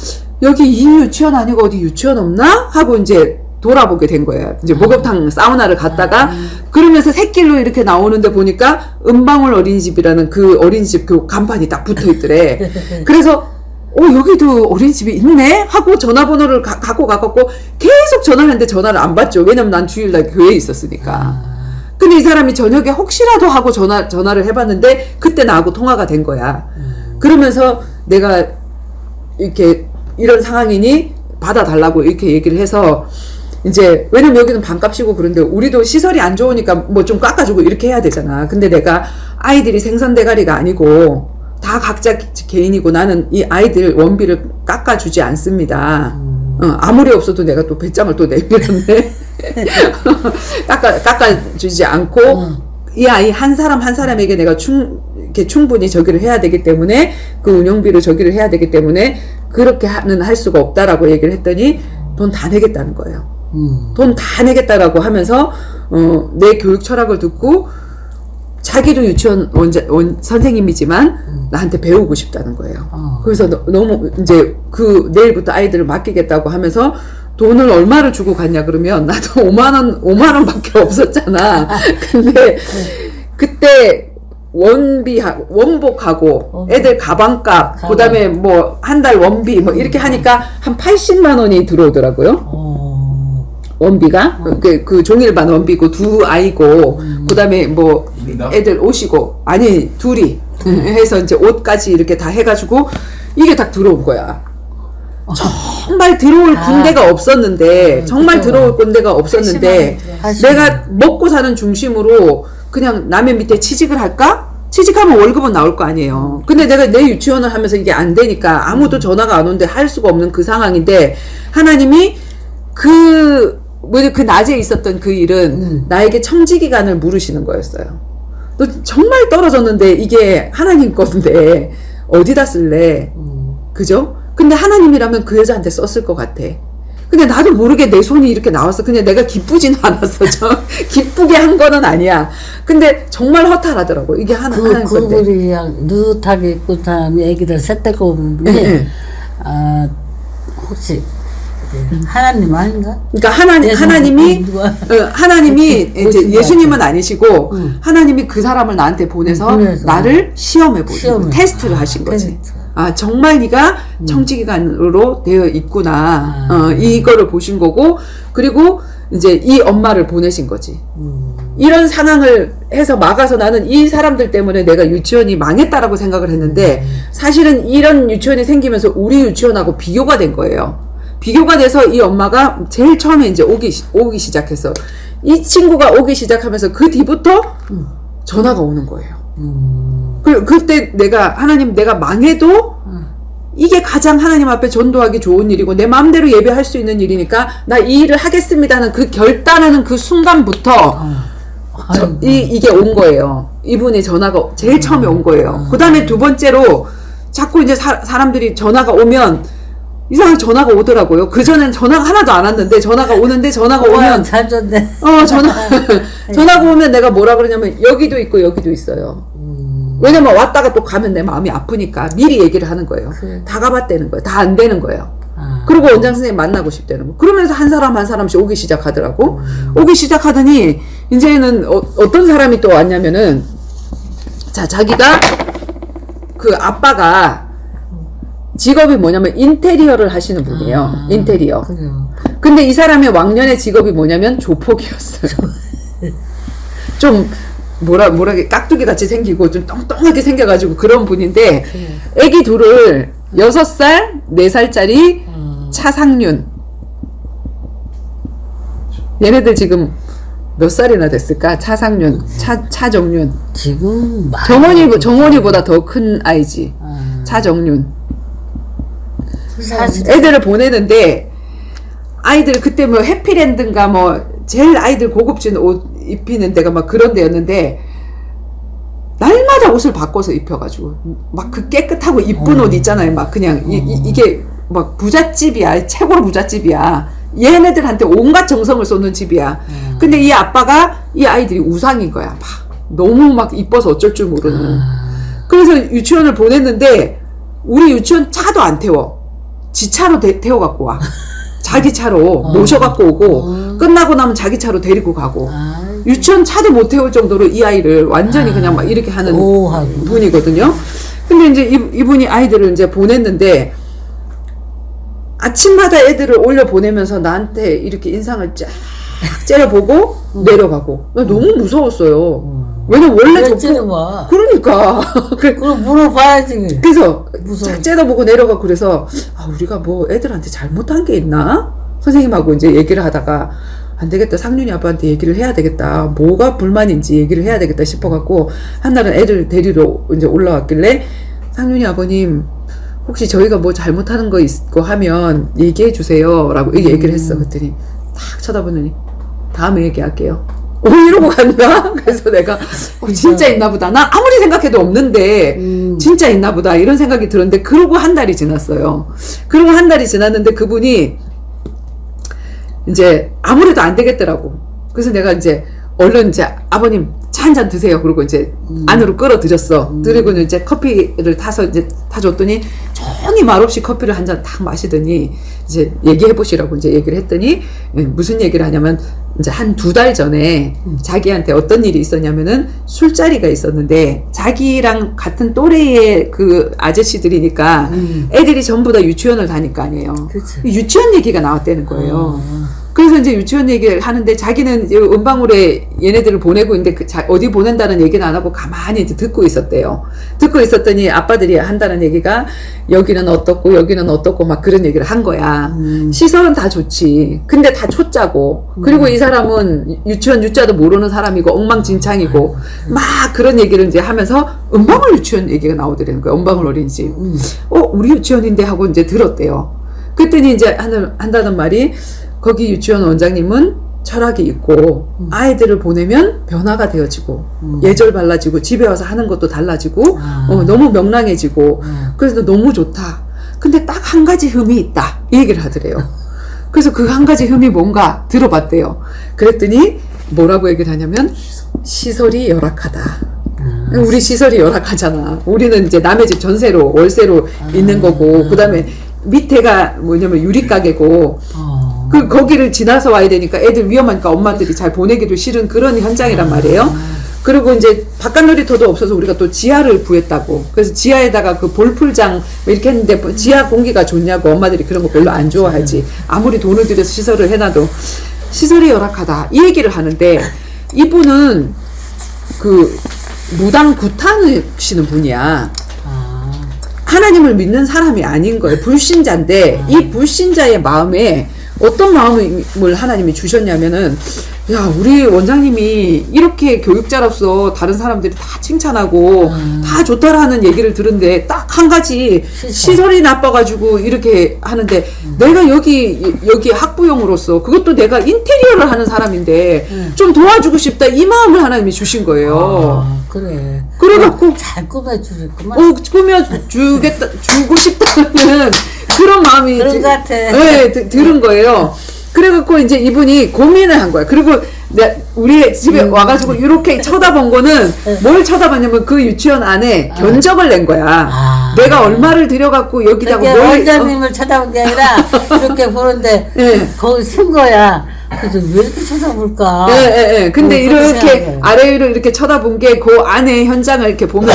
여기 이 유치원 아니고 어디 유치원 없나? 하고 이제 돌아보게 된 거예요. 이제 목욕탕 사우나를 갔다가 그러면서 샛길로 이렇게 나오는데 보니까 은방울 어린이집이라는 그 어린이집 그 간판이 딱 붙어 있더래. 그래서 여기도 어린이집이 있네? 하고 전화번호를 갖고 가갖고 계속 전화를 했는데 전화를 안 받죠. 왜냐면 난 주일날 교회에 있었으니까. 근데 이 사람이 저녁에 혹시라도 하고 전화를 해봤는데 그때 나하고 통화가 된 거야. 그러면서 내가 이렇게 이런 상황이니 받아달라고 이렇게 얘기를 해서 이제 왜냐면 여기는 반값이고 그런데 우리도 시설이 안 좋으니까 뭐 좀 깎아주고 이렇게 해야 되잖아. 근데 내가 아이들이 생선대가리가 아니고 다 각자 개인이고 나는 이 아이들 원비를 깎아주지 않습니다. 아무리 없어도 내가 또 배짱을 또 내밀었네. 깎아주지 않고 이 아이 한 사람에게 내가 이렇게 충분히 저기를 해야 되기 때문에 그 운영비를 저기를 해야 되기 때문에 그렇게는 할 수가 없다라고 얘기를 했더니 돈 다 내겠다는 거예요. 돈 다 내겠다라고 하면서 내 교육 철학을 듣고 자기도 유치원 선생님이지만 나한테 배우고 싶다는 거예요. 그래서 너무 이제 내일부터 아이들을 맡기겠다고 하면서 돈을 얼마를 주고 갔냐 그러면 나도 5만 원밖에 없었잖아. 근데 그때 원복하고 애들 가방값 그다음에 뭐 한 달 원비 뭐 이렇게 하니까 한 80만 원이 들어오더라고요. 원비가 그 종일반 원비고 두 아이고 그다음에 뭐 애들 옷이고 아니 둘이 해서 이제 옷까지 이렇게 다 해가지고 이게 다 들어온 거야. 정말 들어올 군대가 없었는데 정말 들어올 군대가 없었는데 내가 먹고 사는 중심으로 그냥 남의 밑에 취직을 할까? 취직하면 월급은 나올 거 아니에요. 근데 내가 내 유치원을 하면서 이게 안 되니까 아무도 전화가 안 오는데 할 수가 없는 그 상황인데 하나님이 그 낮에 있었던 그 일은 나에게 청지기간을 물으시는 거였어요. 너 정말 떨어졌는데 이게 하나님 건데 어디다 쓸래? 그죠? 근데 하나님이라면 그 여자한테 썼을 것 같아. 근데 나도 모르게 내 손이 이렇게 나왔어. 그냥 내가 기쁘진 않았어. 기쁘게 한 거는 아니야. 근데 정말 허탈하더라고. 이게 하나님 건데. 그분이 그냥 느긋하게 입고 사람이 애기들 셋 데리고 온 분이 혹시 하나님 아닌가? 그러니까 하나님이 이제 예수님은 아니시고 하나님이 그 사람을 나한테 보내서 나를 시험해 보시고 테스트를 하신 거지. 아 정말 네가 청지기관으로 되어 있구나. 이거를 보신 거고 그리고 이제 이 엄마를 보내신 거지. 이런 상황을 해서 막아서 나는 이 사람들 때문에 내가 유치원이 망했다라고 생각을 했는데 사실은 이런 유치원이 생기면서 우리 유치원하고 비교가 된 거예요. 비교가 돼서 이 엄마가 제일 처음에 이제 오기 시작했어. 이 친구가 오기 시작하면서 그 뒤부터 전화가 오는 거예요. 그때 하나님 내가 망해도 이게 가장 하나님 앞에 전도하기 좋은 일이고 내 마음대로 예배할 수 있는 일이니까 나 이 일을 하겠습니다는 그 결단하는 그 순간부터 이게 온 거예요. 이분의 전화가 제일 처음에 온 거예요. 그 다음에 두 번째로 자꾸 이제 사람들이 전화가 오면 이상하게 전화가 오더라고요. 그전엔 전화가 하나도 안 왔는데 전화가 오는데 전화가 오면 잘 줬네. 전화가 오면 내가 뭐라 그러냐면 여기도 있고 여기도 있어요. 왜냐면 왔다가 또 가면 내 마음이 아프니까 미리 얘기를 하는 거예요. 그래. 다 가봤다는 거예요. 다 안 되는 거예요. 그리고 원장 선생님 만나고 싶다는 거. 그러면서 한 사람 한 사람씩 오기 시작하더라고. 오기 시작하더니 이제는 어떤 사람이 또 왔냐면은 자기가 그 아빠가 직업이 뭐냐면 인테리어를 하시는 분이에요. 인테리어. 그래요. 근데 이 사람의 왕년의 직업이 뭐냐면 조폭이었어요. 좀 뭐라 깍두기 같이 생기고 좀 똥똥하게 생겨가지고 그런 분인데 애기 둘을 6살, 4살짜리 차상윤 얘네들 지금 몇 살이나 됐을까? 차상윤, 차정윤 지금 정원이보다 더 큰 아이지. 차정윤 사실 애들을 보내는데 아이들 그때 뭐 해피랜드인가 뭐 제일 아이들 고급진 옷 입히는 데가 막 그런 데였는데 날마다 옷을 바꿔서 입혀가지고 막 그 깨끗하고 이쁜 옷 있잖아요. 막 그냥 이게 막 부잣집이야. 최고로 부잣집이야. 얘네들한테 온갖 정성을 쏟는 집이야. 근데 이 아빠가 이 아이들이 우상인 거야. 막 너무 막 이뻐서 어쩔 줄 모르는. 그래서 유치원을 보냈는데 우리 유치원 차도 안 태워. 지 차로 태워갖고 와. 자기 차로 모셔갖고 오고 끝나고 나면 자기 차로 데리고 가고 유치원 차도 못 태울 정도로 이 아이를 완전히 그냥 막 이렇게 하는 분이거든요. 근데 이제 이분이 아이들을 이제 보냈는데 아침마다 애들을 올려 보내면서 나한테 이렇게 인상을 쫙 째려보고 내려가고 나 너무 무서웠어요. 왜냐면 원래 째려봐. 그러니까 그럼 물어봐야지. 그래서 무서워. 쫙 째려보고 내려가 그래서 우리가 뭐 애들한테 잘못한 게 있나? 선생님하고 이제 얘기를 하다가 안 되겠다. 상윤이 아빠한테 얘기를 해야 되겠다. 뭐가 불만인지 얘기를 해야 되겠다 싶어갖고 한날은 애를 데리러 이제 올라왔길래 상윤이 아버님 혹시 저희가 뭐 잘못하는 거 있고 하면 얘기해 주세요 라고 얘기를 했어. 그랬더니 딱 쳐다보더니 다음에 얘기할게요. 이러고 갔나? 그래서 내가 진짜 있나 보다. 나 아무리 생각해도 없는데 진짜 있나 보다 이런 생각이 들었는데 그러고 한 달이 지났어요. 그러고 한 달이 지났는데 그분이 이제 아무래도 안 되겠더라고. 그래서 내가 이제 얼른 이제 아버님 차 한 잔 드세요. 그리고 이제 안으로 끌어들였어. 그리고 이제 커피를 타서 이제 타줬더니 조용히 말없이 커피를 한 잔 탁 마시더니 이제 얘기해 보시라고 이제 얘기를 했더니 무슨 얘기를 하냐면 이제 한 2달 전에 자기한테 어떤 일이 있었냐면은 술자리가 있었는데 자기랑 같은 또래의 그 아저씨들이니까 애들이 전부 다 유치원을 다닐 거 아니에요. 그치. 유치원 얘기가 나왔다는 거예요. 그래서 이제 유치원 얘기를 하는데 자기는 이제 은방울에 얘네들을 보내고 있는데 어디 보낸다는 얘기는 안 하고 가만히 이제 듣고 있었대요. 듣고 있었더니 아빠들이 한다는 얘기가 여기는 어떻고 여기는 어떻고 막 그런 얘기를 한 거야. 시설은 다 좋지. 근데 다 초짜고. 그리고 이 사람은 유치원 유자도 모르는 사람이고 엉망진창이고 막 그런 얘기를 이제 하면서 은방울 유치원 얘기가 나오더라는 거야. 은방울 어린이집. 우리 유치원인데 하고 이제 들었대요. 그랬더니 이제 한다는 말이 거기 유치원 원장님은 철학이 있고 아이들을 보내면 변화가 되어지고 예절 발라지고 집에 와서 하는 것도 달라지고 너무 명랑해지고 그래서 너무 좋다. 근데 딱 한 가지 흠이 있다 이 얘기를 하더래요. 그래서 그 한 가지 흠이 뭔가 들어봤대요. 그랬더니 뭐라고 얘기를 하냐면 시설이 열악하다. 우리 시설이 열악하잖아. 우리는 이제 남의 집 전세로 월세로 있는 거고 그 다음에 밑에가 뭐냐면 유리가게고 거기를 지나서 와야 되니까 애들 위험하니까 엄마들이 잘 보내기도 싫은 그런 현장이란 말이에요. 그리고 이제 바깥 놀이터도 없어서 우리가 또 지하를 구했다고. 그래서 지하에다가 그 볼풀장 이렇게 했는데 지하 공기가 좋냐고 엄마들이 그런 거 별로 안 좋아하지. 아무리 돈을 들여서 시설을 해놔도 시설이 열악하다. 이 얘기를 하는데 이분은 그 무당 구타하시는 분이야. 하나님을 믿는 사람이 아닌 거예요. 불신자인데 이 불신자의 마음에 어떤 마음을 하나님이 주셨냐면은 야 우리 원장님이 이렇게 교육자로서 다른 사람들이 다 칭찬하고 다 좋다라는 얘기를 들은데 딱 한 가지 시설이 나빠가지고 이렇게 하는데 내가 여기 학부형으로서 그것도 내가 인테리어를 하는 사람인데 좀 도와주고 싶다 이 마음을 하나님이 주신 거예요. 그래. 그래갖고 잘 꾸며주겠구만. 주고 싶다는 그런 마음이 그런 것 같아. 네, 들은 거예요. 그래갖고 이제 이분이 고민을 한 거야. 그리고 우리 집에 와가지고 이렇게 쳐다본 거는 뭘 쳐다봤냐면 그 유치원 안에 견적을 낸 거야. 내가 얼마를 들여갖고 여기다가 원장님을 쳐다본 게 아니라 이렇게 보는데 네. 거기 쓴 거야. 그래서 왜 이렇게 쳐다볼까? 예. 근데 그렇게 이렇게 생각해. 아래로 이렇게 쳐다본 게 그 안에 현장을 이렇게 보면서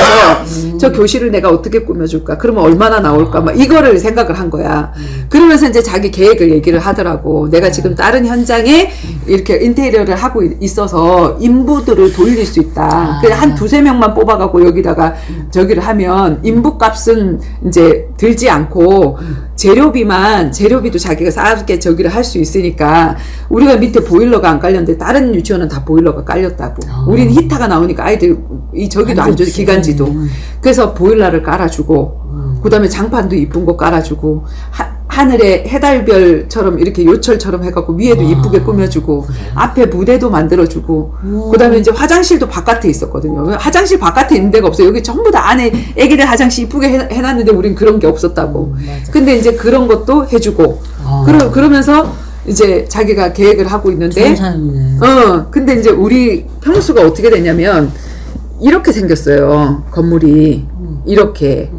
저 교실을 내가 어떻게 꾸며줄까? 그러면 얼마나 나올까? 막 이거를 생각을 한 거야. 그러면서 이제 자기 계획을 얘기를 하더라고. 내가 지금 다른 현장에 이렇게 인테리어를 하고 있어서 인부들을 돌릴 수 있다. 그냥 한 두세 명만 뽑아가고 여기다가 저기를 하면 인부값은 이제 들지 않고 재료비도 자기가 싸게 저기를 할 수 있으니까 우리가 밑에 보일러가 안 깔렸는데 다른 유치원은 다 보일러가 깔렸다고. 우리는 히터가 나오니까 아이들 이 저기도 안 좋지 기관지도. 그래서 보일러를 깔아주고 그다음에 장판도 이쁜 거 깔아주고 하늘에 해달별처럼 이렇게 요철처럼 해갖고 위에도 이쁘게 꾸며주고 앞에 무대도 만들어주고 그다음에 이제 화장실도 바깥에 있었거든요. 화장실 바깥에 있는 데가 없어요. 여기 전부 다 안에 애기들 화장실 이쁘게 해놨는데 우린 그런 게 없었다고. 근데 이제 그런 것도 해주고 그러면서 이제 자기가 계획을 하고 있는데 근데 이제 우리 평수가 어떻게 됐냐면 이렇게 생겼어요. 건물이 이렇게.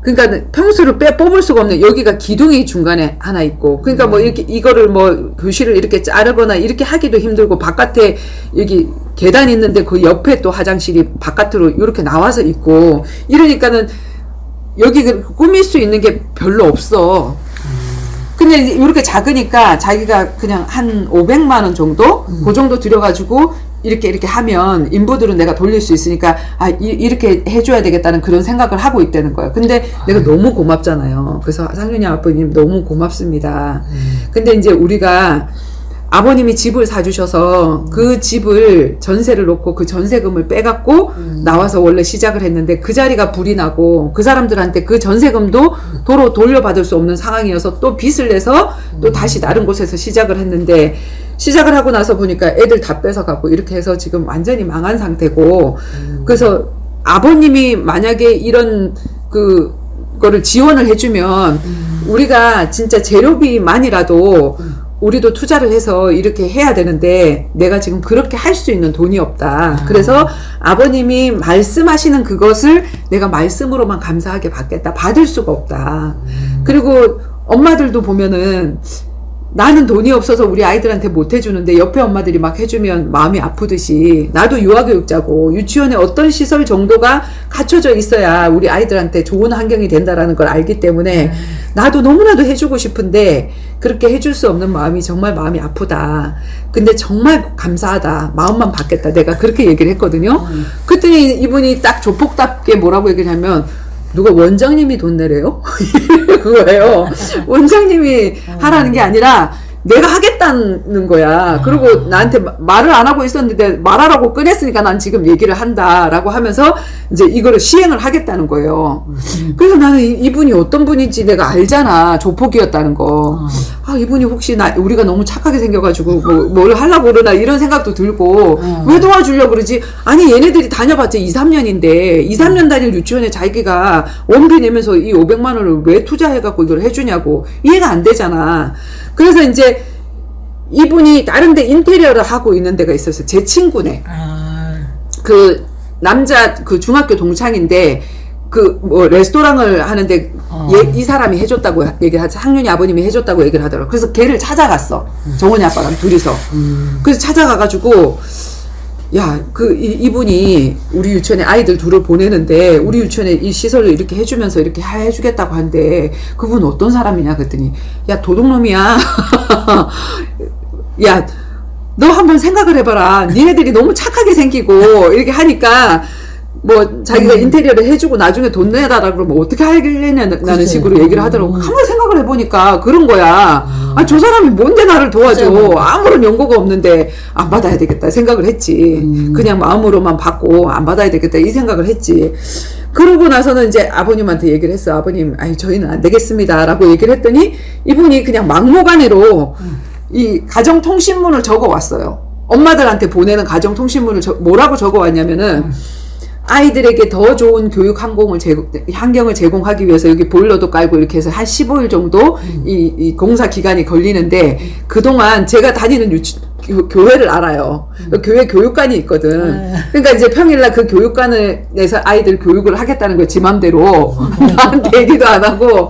그러니까 평수를 뽑을 수가 없는 여기가 기둥이 중간에 하나 있고 그러니까 뭐 이렇게 이거를 뭐 교실을 이렇게 자르거나 이렇게 하기도 힘들고 바깥에 여기 계단 있는데 그 옆에 또 화장실이 바깥으로 이렇게 나와서 있고 이러니까는 여기 꾸밀 수 있는 게 별로 없어. 근데 이렇게 작으니까 자기가 그냥 한 500만 원 정도 그 정도 들여가지고 이렇게 하면 인부들은 내가 돌릴 수 있으니까 이렇게 해줘야 되겠다는 그런 생각을 하고 있다는 거예요. 근데 내가 너무 고맙잖아요. 그래서 상윤이 아버님 너무 고맙습니다. 근데 이제 우리가 아버님이 집을 사주셔서 그 집을 전세를 놓고 그 전세금을 빼갖고 나와서 원래 시작을 했는데 그 자리가 불이 나고 그 사람들한테 그 전세금도 도로 돌려받을 수 없는 상황이어서 또 빚을 내서 또 다시 다른 곳에서 시작을 했는데 시작을 하고 나서 보니까 애들 다 뺏어가고 이렇게 해서 지금 완전히 망한 상태고 그래서 아버님이 만약에 이런 그거를 지원을 해주면 우리가 진짜 재료비만이라도 우리도 투자를 해서 이렇게 해야 되는데 내가 지금 그렇게 할 수 있는 돈이 없다. 그래서 아버님이 말씀하시는 그것을 내가 말씀으로만 감사하게 받겠다. 받을 수가 없다. 그리고 엄마들도 보면은 나는 돈이 없어서 우리 아이들한테 못 해주는데 옆에 엄마들이 막 해주면 마음이 아프듯이 나도 유아교육자고 유치원에 어떤 시설 정도가 갖춰져 있어야 우리 아이들한테 좋은 환경이 된다라는 걸 알기 때문에 나도 너무나도 해주고 싶은데 그렇게 해줄 수 없는 마음이 정말 마음이 아프다. 근데 정말 감사하다. 마음만 받겠다. 내가 그렇게 얘기를 했거든요. 그랬더니 이분이 딱 조폭답게 뭐라고 얘기를 하면 누가 원장님이 돈 내래요? 그거예요. 원장님이 하라는 게 아니라 내가 하겠다는 거야. 그리고 나한테 말을 안 하고 있었는데 말하라고 꺼냈으니까 난 지금 얘기를 한다라고 하면서 이제 이거를 시행을 하겠다는 거예요. 그래서 나는 이분이 어떤 분인지 내가 알잖아. 조폭이었다는 거. 이분이 혹시 우리가 너무 착하게 생겨가지고 뭘 하려고 그러나 이런 생각도 들고 왜 도와주려고 그러지? 아니 얘네들이 다녀봤자 2-3년인데 2-3년 다닐 유치원에 자기가 원비 내면서 이 500만 원을 왜 투자해갖고 이걸 해주냐고 이해가 안 되잖아. 그래서 이제 이분이 다른 데 인테리어를 하고 있는 데가 있었어요. 제 친구네. 그 남자 그 중학교 동창인데 그 뭐 레스토랑을 하는데 이 사람이 해줬다고 얘기를 하지. 상윤이 아버님이 해줬다고 얘기를 하더라고. 그래서 걔를 찾아갔어. 정원이 아빠랑 둘이서. 그래서 찾아가가지고 야, 이분이 우리 유치원에 아이들 둘을 보내는데 우리 유치원에 이 시설을 이렇게 해주면서 이렇게 해주겠다고 한데 그분 어떤 사람이냐 그랬더니 야 도둑놈이야. 야 너 한번 생각을 해봐라. 니네들이 너무 착하게 생기고 이렇게 하니까 뭐 자기가 인테리어를 해주고 나중에 돈 내달라 그러면 어떻게 하겠냐는 식으로 얘기를 하더라고. 가만히 생각을 해보니까 그런 거야. 저 사람이 뭔데 나를 도와줘. 아무런 연고가 없는데 안 받아야 되겠다 생각을 했지. 그냥 마음으로만 받고 안 받아야 되겠다 이 생각을 했지. 그러고 나서는 이제 아버님한테 얘기를 했어. 아버님, 저희는 안 되겠습니다 라고 얘기를 했더니 이분이 그냥 막무가내로 이 가정통신문을 적어 왔어요. 엄마들한테 보내는 가정통신문을 뭐라고 적어 왔냐면은 아이들에게 더 좋은 교육 환경을 제공하기 위해서 여기 보일러도 깔고 이렇게 해서 한 15일 정도 이 공사 기간이 걸리는데 그동안 제가 다니는 교회를 알아요. 교회 교육관이 있거든. 그러니까 이제 평일날 그 교육관에서 아이들 교육을 하겠다는 거야. 지 맘대로. 나한테 얘기도 안 하고.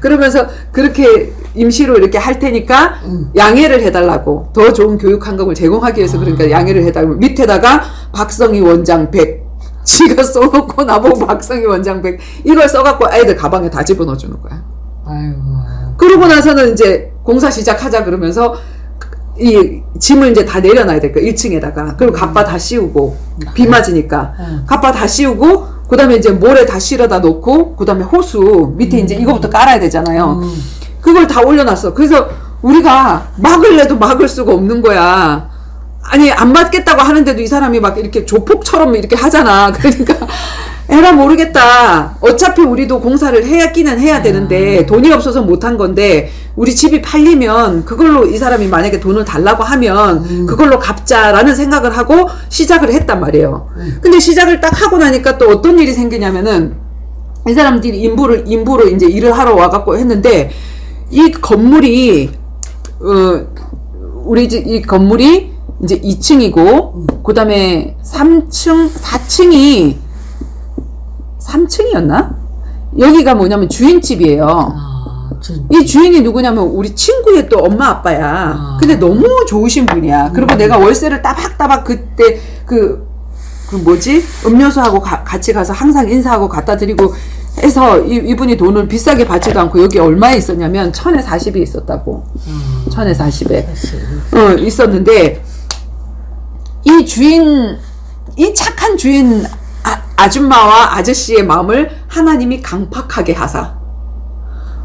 그러면서 그렇게 임시로 이렇게 할 테니까 양해를 해달라고 더 좋은 교육 환경을 제공하기 위해서 그러니까 양해를 해달라고 밑에다가 박성희 원장 100 지가 써놓고 나보고 박성희 원장 100 이걸 써갖고 아이들 가방에 다 집어넣어 주는 거야. 아이고. 그러고 나서는 이제 공사 시작하자 그러면서 이 짐을 이제 다 내려놔야 될까 1층에다가 그리고 갑바 다 씌우고 비 맞으니까 갑바 다 씌우고 그 다음에 이제 모래 다 실어다 놓고 그 다음에 호수 밑에 이제 이거부터 깔아야 되잖아요. 그걸 다 올려놨어. 그래서 우리가 막을래도 막을 수가 없는 거야. 아니 안 맞겠다고 하는데도 이 사람이 막 이렇게 조폭처럼 이렇게 하잖아. 그러니까 에라 모르겠다. 어차피 우리도 공사를 해야끼는 해야 되는데 돈이 없어서 못한 건데 우리 집이 팔리면 그걸로 이 사람이 만약에 돈을 달라고 하면 그걸로 갚자라는 생각을 하고 시작을 했단 말이에요. 근데 시작을 딱 하고 나니까 또 어떤 일이 생기냐면은 이 사람들이 인부로 이제 일을 하러 와갖고 했는데 이 건물이 우리 집 이 건물이 이제 2층이고 그 다음에 3층 4층이 3층이었나? 여기가 뭐냐면 주인집이에요. 이 주인이 누구냐면 우리 친구의 또 엄마 아빠야. 근데 너무 좋으신 분이야. 그리고 내가 월세를 따박따박 그때 그 뭐지? 음료수하고 같이 가서 항상 인사하고 갖다 드리고 해서 이분이 돈을 비싸게 받지도 않고 여기 얼마에 있었냐면 1000에 40이 있었다고. 1000에 40에. 있었는데 이 주인, 이 착한 주인 아줌마와 아저씨의 마음을 하나님이 강팍하게 하사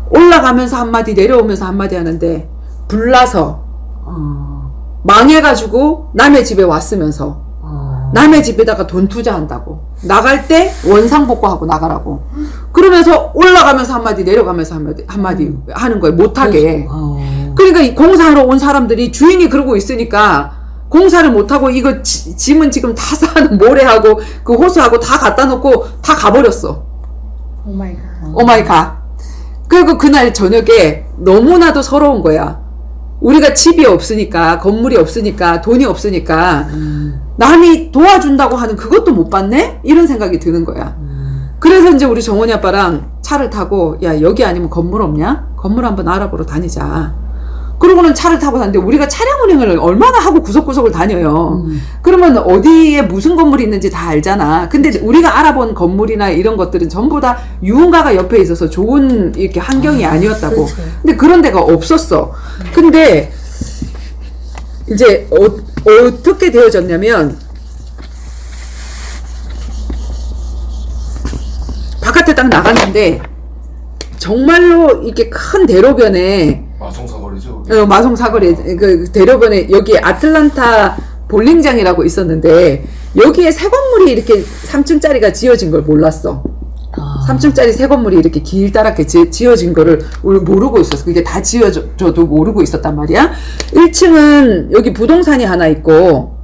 올라가면서 한마디 내려오면서 한마디 하는데 불나서 망해가지고 남의 집에 왔으면서 남의 집에다가 돈 투자한다고 나갈 때 원상복구하고 나가라고 그러면서 올라가면서 한마디 내려가면서 한마디 하는 거예요. 못하게. 그러니까 이 공사하러 온 사람들이 주인이 그러고 있으니까 공사를 못하고 이거 짐은 지금 다 쌓아놓은 모래하고 그 호수하고 다 갖다 놓고 다 가버렸어. 오마이갓. 그리고 그날 저녁에 너무나도 서러운 거야. 우리가 집이 없으니까 건물이 없으니까 돈이 없으니까 남이 도와준다고 하는 그것도 못 받네? 이런 생각이 드는 거야. 그래서 이제 우리 정원이 아빠랑 차를 타고 야 여기 아니면 건물 없냐? 건물 한번 알아보러 다니자. 그러고는 차를 타고 다니는데 우리가 차량 운행을 얼마나 하고 구석구석을 다녀요. 그러면 어디에 무슨 건물이 있는지 다 알잖아. 근데 우리가 알아본 건물이나 이런 것들은 전부 다 유흥가가 옆에 있어서 좋은 이렇게 환경이 아니었다고. 그렇죠. 근데 그런 데가 없었어. 근데 이제 어떻게 되어졌냐면 바깥에 딱 나갔는데 정말로 이렇게 큰 대로변에 마성사거리죠. 마성사거리 그 대로변에 여기 아틀란타 볼링장이라고 있었는데 여기에 새 건물이 이렇게 3층짜리가 지어진 걸 몰랐어. 3층짜리 새 건물이 이렇게 길다랗게 지어진 거를 우리 모르고 있었어. 그게 다 지어져도 모르고 있었단 말이야. 1층은 여기 부동산이 하나 있고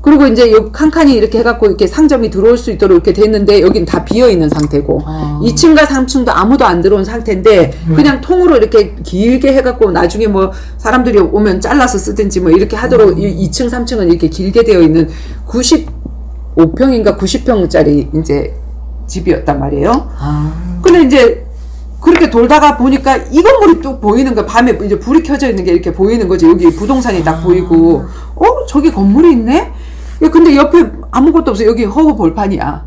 그리고 이제 요 칸칸이 이렇게 해갖고 이렇게 상점이 들어올 수 있도록 이렇게 됐는데 여긴 다 비어있는 상태고 2층과 3층도 아무도 안 들어온 상태인데 그냥 통으로 이렇게 길게 해갖고 나중에 뭐 사람들이 오면 잘라서 쓰든지 뭐 이렇게 하도록 2층 3층은 이렇게 길게 되어 있는 95평인가 90평짜리 이제 집이었단 말이에요. 근데 이제 그렇게 돌다가 보니까 이 건물이 또 보이는 거야. 밤에 이제 불이 켜져 있는 게 이렇게 보이는 거지. 여기 부동산이 딱 보이고 저기 건물이 있네? 야, 근데 옆에 아무것도 없어. 여기 허허 벌판이야.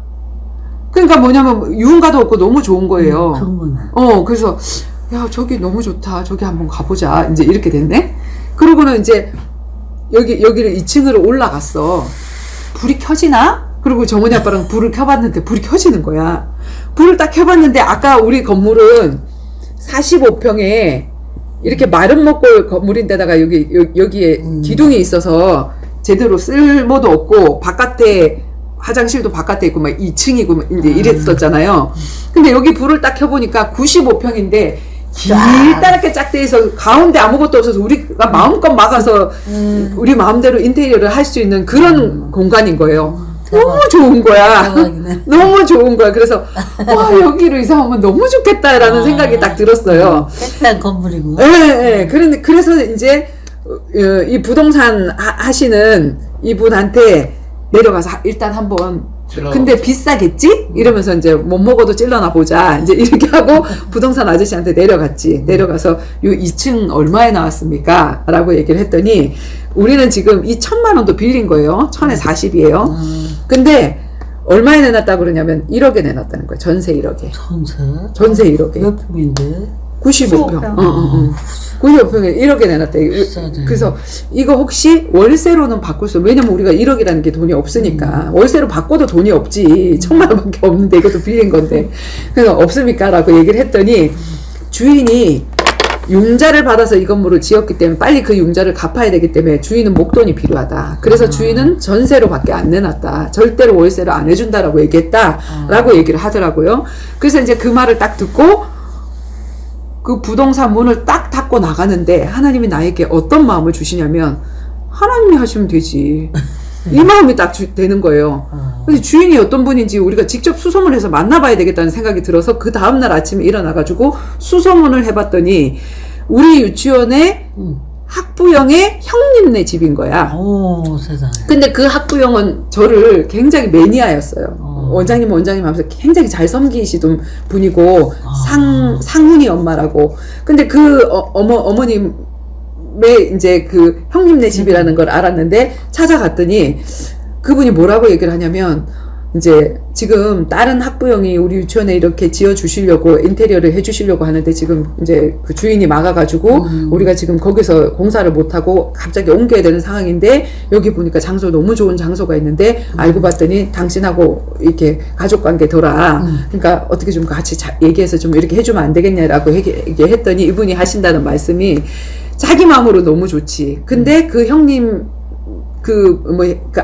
그러니까 뭐냐면 유흥가도 없고 너무 좋은 거예요. 그래서 야 저기 너무 좋다. 저기 한번 가보자. 이제 이렇게 됐네. 그러고는 이제 여기를 2층으로 올라갔어. 불이 켜지나? 그리고 정원이 아빠랑 불을 켜봤는데 불이 켜지는 거야. 불을 딱 켜봤는데 아까 우리 건물은 45평에 이렇게 마른 목골 건물인데다가 여기에 기둥이 있어서 제대로 쓸모도 없고 바깥에 화장실도 바깥에 있고 막 2층이고 이제 이랬었잖아요. 근데 여기 불을 딱 켜보니까 95평인데 길다랗게 쫙 돼 있어 가운데 아무것도 없어서 우리가 마음껏 막아서 우리 마음대로 인테리어를 할 수 있는 그런 공간인 거예요. 너무 좋은 거야. 너무 좋은 거야. 그래서 와 여기로 이사 오면 너무 좋겠다라는 생각이 딱 들었어요. 깨끗한 건물이고. 네. 그래서 이제 이 부동산 하시는 이분한테 내려가서 일단 한번 근데 비싸겠지? 이러면서 이제 못 먹어도 찔러나 보자. 이제 이렇게 하고 부동산 아저씨한테 내려갔지. 내려가서 요 2층 얼마에 나왔습니까? 라고 얘기를 했더니 우리는 지금 이 1,000만 원도 빌린 거예요. 1,000에 40이에요. 근데 얼마에 내놨다고 그러냐면 1억에 내놨다는 거예요. 전세 1억에. 전세 1억에. 몇 평인데? 95평. 95평에 1억에 내놨대. 비싸네. 그래서 이거 혹시 월세로는 바꿀 수, 왜냐면 우리가 1억이라는 게 돈이 없으니까. 월세로 바꿔도 돈이 없지. 1,000만 원밖에 없는데 이것도 빌린 건데. 그래서 없습니까? 라고 얘기를 했더니 주인이 융자를 받아서 이 건물을 지었기 때문에 빨리 그 융자를 갚아야 되기 때문에 주인은 목돈이 필요하다. 그래서 주인은 전세로밖에 안 내놨다. 절대로 월세를 안 해준다라고 얘기했다라고 얘기를 하더라고요. 그래서 이제 그 말을 딱 듣고 그 부동산 문을 딱 닫고 나가는데 하나님이 나에게 어떤 마음을 주시냐면 하나님이 하시면 되지. 이 마음이 딱 되는 거예요. 근데 주인이 어떤 분인지 우리가 직접 수소문을 해서 만나봐야 되겠다는 생각이 들어서 그 다음날 아침에 일어나가지고 수소문을 해봤더니 우리 유치원의 학부형의 형님네 집인 거야. 오, 세상에. 근데 그 학부형은 저를 굉장히 매니아였어요. 원장님 하면서 굉장히 잘 섬기시던 분이고, 상훈이 엄마라고. 근데 그 어머님의 이제 그 형님네 집이라는 걸 알았는데 찾아갔더니 그분이 뭐라고 얘기를 하냐면, 이제 지금 다른 학부형이 우리 유치원에 이렇게 지어주시려고 인테리어를 해주시려고 하는데 지금 이제 그 주인이 막아가지고 우리가 지금 거기서 공사를 못하고 갑자기 옮겨야 되는 상황인데 여기 보니까 장소 너무 좋은 장소가 있는데 알고 봤더니 당신하고 이렇게 가족관계더라. 그러니까 어떻게 좀 같이 얘기해서 좀 이렇게 해주면 안 되겠냐라고 얘기했더니 이분이 하신다는 말씀이 자기 마음으로 너무 좋지. 근데 그 형님 그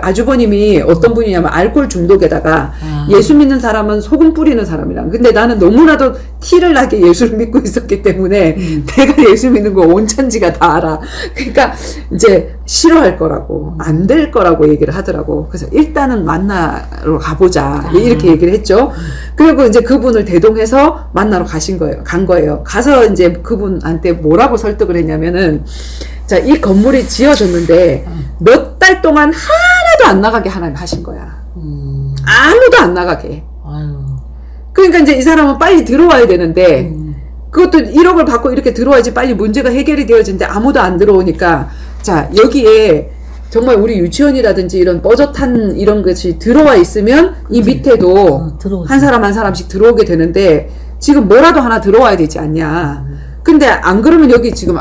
아주버님이 어떤 분이냐면 알코올 중독에다가 예수 믿는 사람은 소금 뿌리는 사람이랑. 근데 나는 너무나도 티를 나게 예수를 믿고 있었기 때문에 내가 예수 믿는 거 온 천지가 다 알아. 그러니까 이제 싫어할 거라고, 안 될 거라고 얘기를 하더라고. 그래서 일단은 만나러 가보자. 이렇게 얘기를 했죠. 그리고 이제 그분을 대동해서 만나러 간 거예요. 가서 이제 그분한테 뭐라고 설득을 했냐면은 자, 이 건물이 지어졌는데 몇 달 동안 하나도 안 나가게 하나님 하신 거야. 아무도 안 나가게. 아유. 그러니까 이제 이 사람은 빨리 들어와야 되는데 그것도 1억을 받고 이렇게 들어와야지 빨리 문제가 해결이 되어지는데 아무도 안 들어오니까 자, 여기에 정말 우리 유치원이라든지 이런 뻐젓한 이런 것이 들어와 있으면 이 밑에도 한 사람 한 사람씩 들어오게 되는데 지금 뭐라도 하나 들어와야 되지 않냐. 근데 안 그러면 여기 지금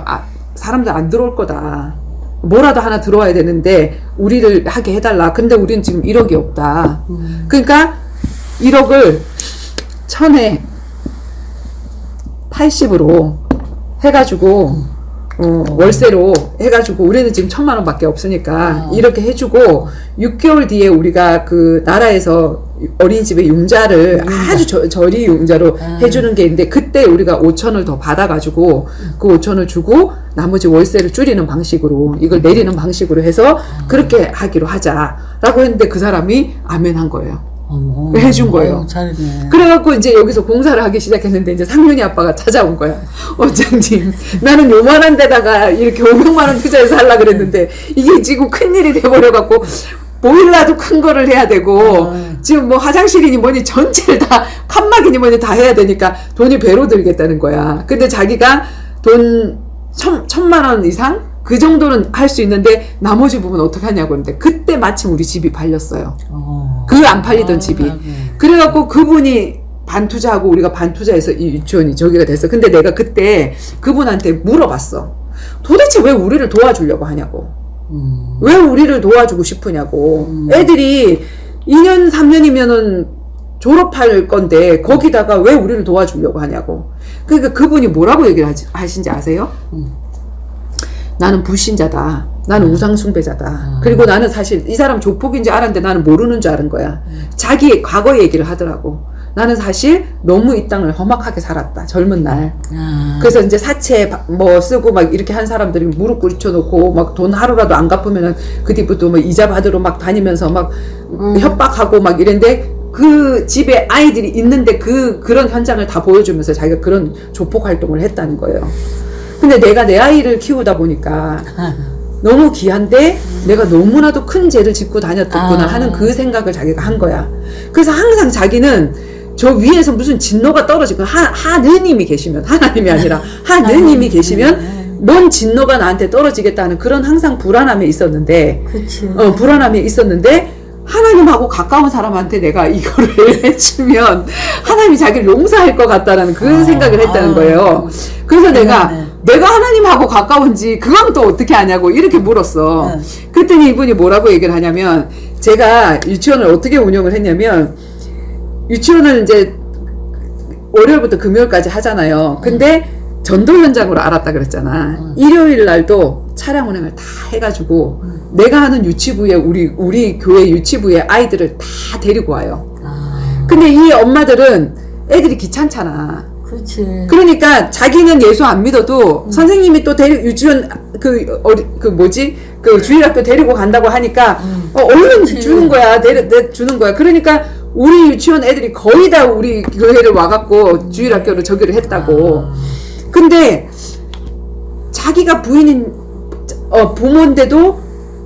사람들 안 들어올 거다. 뭐라도 하나 들어와야 되는데 우리를 하게 해달라. 근데 우리는 지금 1억이 없다. 그러니까 1억을 1,000에 80으로 해가지고 월세로 해가지고 우리는 지금 1,000만 원밖에 없으니까 이렇게 해주고 6개월 뒤에 우리가 그 나라에서 어린이집에 융자를 아주 저리 융자로 해주는 게 있는데 그때 우리가 5,000을 더 받아가지고 그 5,000을 주고 나머지 월세를 줄이는 방식으로 이걸 내리는 방식으로 해서 그렇게 하기로 하자라고 했는데 그 사람이 아멘 한 거예요. 해준 거예요. 잘했네. 그래갖고 이제 여기서 공사를 하기 시작했는데 이제 상윤이 아빠가 찾아온 거야. 원장님, 나는 요만한 데다가 이렇게 500만 원 투자해서 하려고 그랬는데 이게 지금 큰일이 돼버려갖고 보일러도 큰 거를 해야 되고 지금 뭐 화장실이니 뭐니 전체를 다 칸막이니 뭐니 다 해야 되니까 돈이 배로 들겠다는 거야. 근데 자기가 돈 1,000만 원 이상? 그 정도는 할 수 있는데 나머지 부분 어떻게 하냐고 그러는데 그때 마침 우리 집이 팔렸어요. 그 안 팔리던 집이. 그래갖고 그분이 반투자하고 우리가 반투자해서 이 유치원이 저기가 됐어. 근데 내가 그때 그분한테 물어봤어. 도대체 왜 우리를 도와주려고 하냐고. 왜 우리를 도와주고 싶으냐고. 애들이 2년 3년이면은 졸업할 건데 거기다가 왜 우리를 도와주려고 하냐고. 그러니까 그분이 뭐라고 얘기를 하신지 아세요? 나는 불신자다. 나는 우상숭배자다. 그리고 나는 사실 이 사람 조폭인지 알았는데 나는 모르는 줄 아는 거야. 자기의 과거 얘기를 하더라고. 나는 사실 너무 이 땅을 험악하게 살았다. 젊은 날. 그래서 이제 사채 뭐 쓰고 막 이렇게 한 사람들이 무릎 꿇쳐놓고 막 돈 하루라도 안 갚으면은 그 뒤부터 뭐 이자 받으러 막 다니면서 막 협박하고 막 이랬는데 그 집에 아이들이 있는데 그런 현장을 다 보여주면서 자기가 그런 조폭 활동을 했다는 거예요. 근데 내가 내 아이를 키우다 보니까 너무 귀한데 내가 너무나도 큰 죄를 짓고 다녔구나 하는 그 생각을 자기가 한 거야. 그래서 항상 자기는 저 위에서 무슨 진노가 떨어지고 하느님이 계시면, 하나님이 아니라 하느님이 계시면 뭔 진노가 나한테 떨어지겠다는 그런 항상 불안함에 있었는데, 그치. 불안함에 있었는데 하나님하고 가까운 사람한테 내가 이거를 해주면 하나님이 자기를 용서할 것 같다는 그 생각을 했다는 거예요. 그래서 내가 하나님하고 가까운지 그건 또 어떻게 아냐고 이렇게 물었어. 그랬더니 이분이 뭐라고 얘기를 하냐면, 제가 유치원을 어떻게 운영을 했냐면, 유치원을 이제 월요일부터 금요일까지 하잖아요. 근데 전도 현장으로 알았다 그랬잖아. 일요일 날도 차량 운행을 다 해가지고 내가 하는 유치부에 우리 교회 유치부에 아이들을 다 데리고 와요. 근데 이 엄마들은 애들이 귀찮잖아. 그렇지. 그러니까 자기는 예수 안 믿어도 선생님이 또 유치원 주일학교 데리고 간다고 하니까 얼른 주는 거야. 주는 거야. 그러니까 우리 유치원 애들이 거의 다 우리 교회를 와갖고 주일학교를 저기를 했다고. 근데 자기가 부인인 부모인데도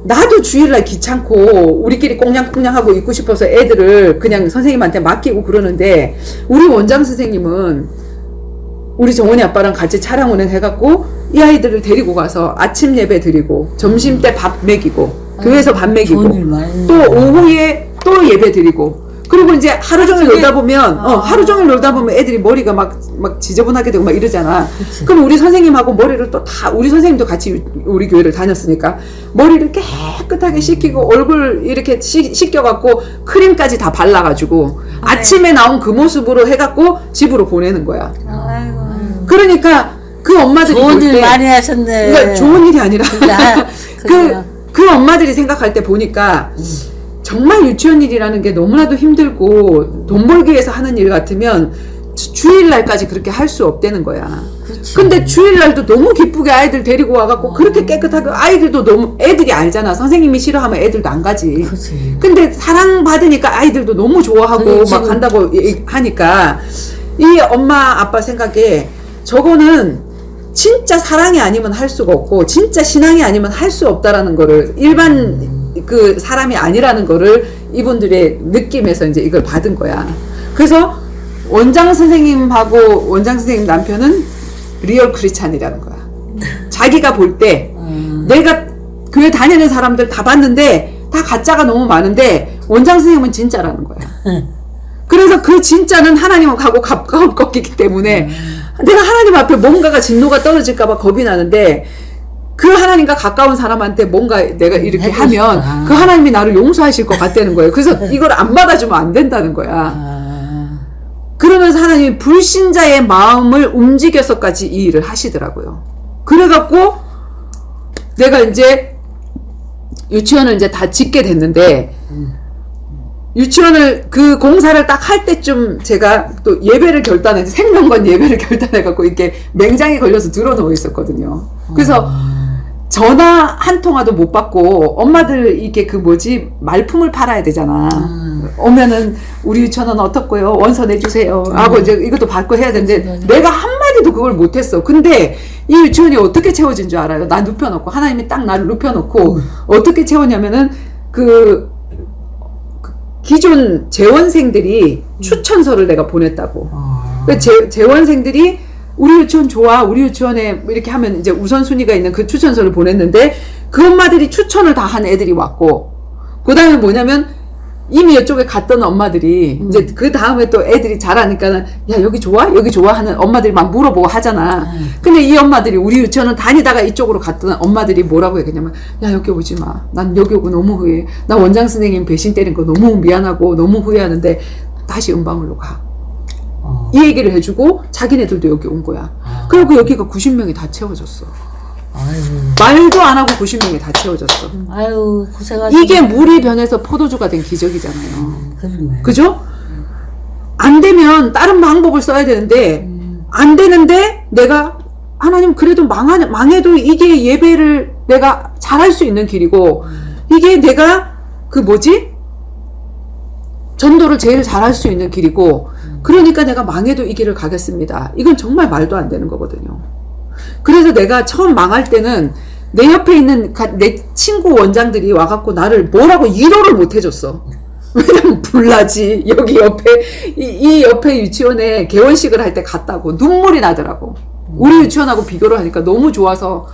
나도 주일날 귀찮고 우리끼리 꽁냥꽁냥하고 있고 싶어서 애들을 그냥 선생님한테 맡기고 그러는데, 우리 원장 선생님은 우리 정원이 아빠랑 같이 차량 운행해갖고 이 아이들을 데리고 가서 아침 예배 드리고 점심 때 밥 먹이고 교회에서 밥 먹이고 또 오후에 또 예배 드리고, 그리고 이제 하루 종일 놀다 보면 하루 종일 놀다 보면 애들이 머리가 막 지저분하게 되고 막 이러잖아. 그치. 그럼 우리 선생님하고 머리를 또 다, 우리 선생님도 같이 우리 교회를 다녔으니까 머리를 깨끗하게 씻기고 얼굴 이렇게 씻겨갖고 크림까지 다 발라가지고 아침에 나온 그 모습으로 해갖고 집으로 보내는 거야. 그러니까 그 엄마들이 좋은 볼 일 때, 많이 하셨네. 그러니까 좋은 일이 아니라 그래요. 그 엄마들이 생각할 때 보니까 정말 유치원 일이라는 게 너무나도 힘들고 돈 벌기 위해서 하는 일 같으면 주일날까지 그렇게 할 수 없다는 거야. 그치. 근데 주일날도 너무 기쁘게 아이들 데리고 와갖고 그렇게 깨끗하게, 아이들도 너무, 애들이 알잖아. 선생님이 싫어하면 애들도 안 가지. 그치. 근데 사랑받으니까 아이들도 너무 좋아하고 그래, 막 간다고 하니까 이 엄마 아빠 생각에 저거는 진짜 사랑이 아니면 할 수가 없고 진짜 신앙이 아니면 할 수 없다라는 거를, 일반 그 사람이 아니라는 거를 이분들의 느낌에서 이제 이걸 받은 거야. 그래서 원장 선생님하고 원장 선생님 남편은 리얼 크리스찬이라는 거야. 자기가 볼 때 내가 교회 다니는 사람들 다 봤는데 다 가짜가 너무 많은데 원장 선생님은 진짜라는 거야. 그래서 그 진짜는 하나님하고 가까운 거기 때문에 내가 하나님 앞에 뭔가가 진노가 떨어질까봐 겁이 나는데, 그 하나님과 가까운 사람한테 뭔가 내가 이렇게 하면 그 하나님이 나를 용서하실 것 같다는 거예요. 그래서 이걸 안 받아주면 안 된다는 거야. 그러면서 하나님이 불신자의 마음을 움직여서까지 이 일을 하시더라고요. 그래갖고 내가 이제 유치원을 이제 다 짓게 됐는데, 유치원을 그 공사를 딱 할 때쯤 제가 또 예배를 결단해서 생명관 예배를 결단해갖고 이렇게 맹장에 걸려서 들어누워 있었거든요. 그래서 전화 한 통화도 못 받고, 엄마들 이게 말품을 팔아야 되잖아. 오면은 우리 유치원은 어떻고요? 원서 내주세요. 하고 이제 이것도 받고 해야 되는데 내가 한마디도 그걸 못했어. 근데 이 유치원이 어떻게 채워진 줄 알아요? 나 눕혀놓고, 하나님이 딱 나를 눕혀놓고 어떻게 채웠냐면은 기존 재원생들이 추천서를 내가 보냈다고. 재원생들이 우리 유치원 좋아, 우리 유치원에 이렇게 하면 이제 우선순위가 있는 그 추천서를 보냈는데, 그 엄마들이 추천을 다 한 애들이 왔고, 그 다음에 뭐냐면 이미 이쪽에 갔던 엄마들이 이제 그 다음에 또 애들이 잘하니까는 야 여기 좋아? 여기 좋아? 하는 엄마들이 막 물어보고 하잖아. 근데 이 엄마들이 우리 유치원은 다니다가 이쪽으로 갔던 엄마들이 뭐라고 얘기했냐면, 야 여기 오지 마. 난 여기 오고 너무 후회해. 나 원장 선생님 배신 때린 거 너무 미안하고 너무 후회하는데 다시 은방울로 가. 이 얘기를 해주고 자기네들도 여기 온 거야. 그리고 여기가 90명이 다 채워졌어. 아유. 말도 안 하고 90명이 다 채워졌어. 아유, 고생하셨네. 이게 물이 변해서 포도주가 된 기적이잖아요. 그러네. 그죠? 안 되면 다른 방법을 써야 되는데, 안 되는데 내가 하나님 그래도 망해도 이게 예배를 내가 잘할 수 있는 길이고, 이게 내가 전도를 제일 잘할 수 있는 길이고, 그러니까 내가 망해도 이 길을 가겠습니다. 이건 정말 말도 안 되는 거거든요. 그래서 내가 처음 망할 때는 내 옆에 있는 내 친구 원장들이 와갖고 나를 뭐라고 위로를 못 해줬어. 왜냐면 불나지. 여기 옆에 이 옆에 유치원에 개원식을 할 때 갔다고 눈물이 나더라고. 우리 유치원하고 비교를 하니까 너무 좋아서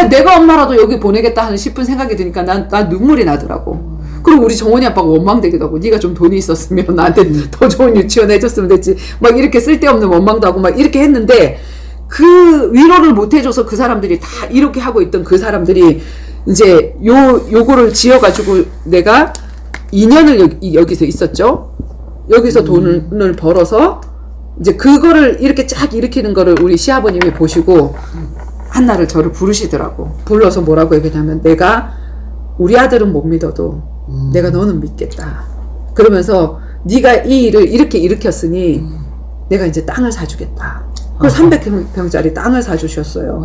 내가 엄마라도 여기 보내겠다 하는 싶은 생각이 드니까 난 눈물이 나더라고. 그리고 우리 정원이 아빠가 원망되기도 하고, 네가 좀 돈이 있었으면 나한테 더 좋은 유치원 해줬으면 됐지. 막 이렇게 쓸데없는 원망도 하고 막 이렇게 했는데, 그 위로를 못 해줘서 그 사람들이 다 이렇게 하고 있던 그 사람들이 이제 요거를 지어가지고 내가 2년을 여기서 있었죠. 여기서 돈을 벌어서 이제 그거를 이렇게 쫙 일으키는 거를 우리 시아버님이 보시고 한날을 저를 부르시더라고. 불러서 뭐라고 얘기하냐면, 내가 우리 아들은 못 믿어도 내가 너는 믿겠다. 그러면서 네가 이 일을 이렇게 일으켰으니 내가 이제 땅을 사주겠다. 그래서 300평짜리 땅을 사주셨어요.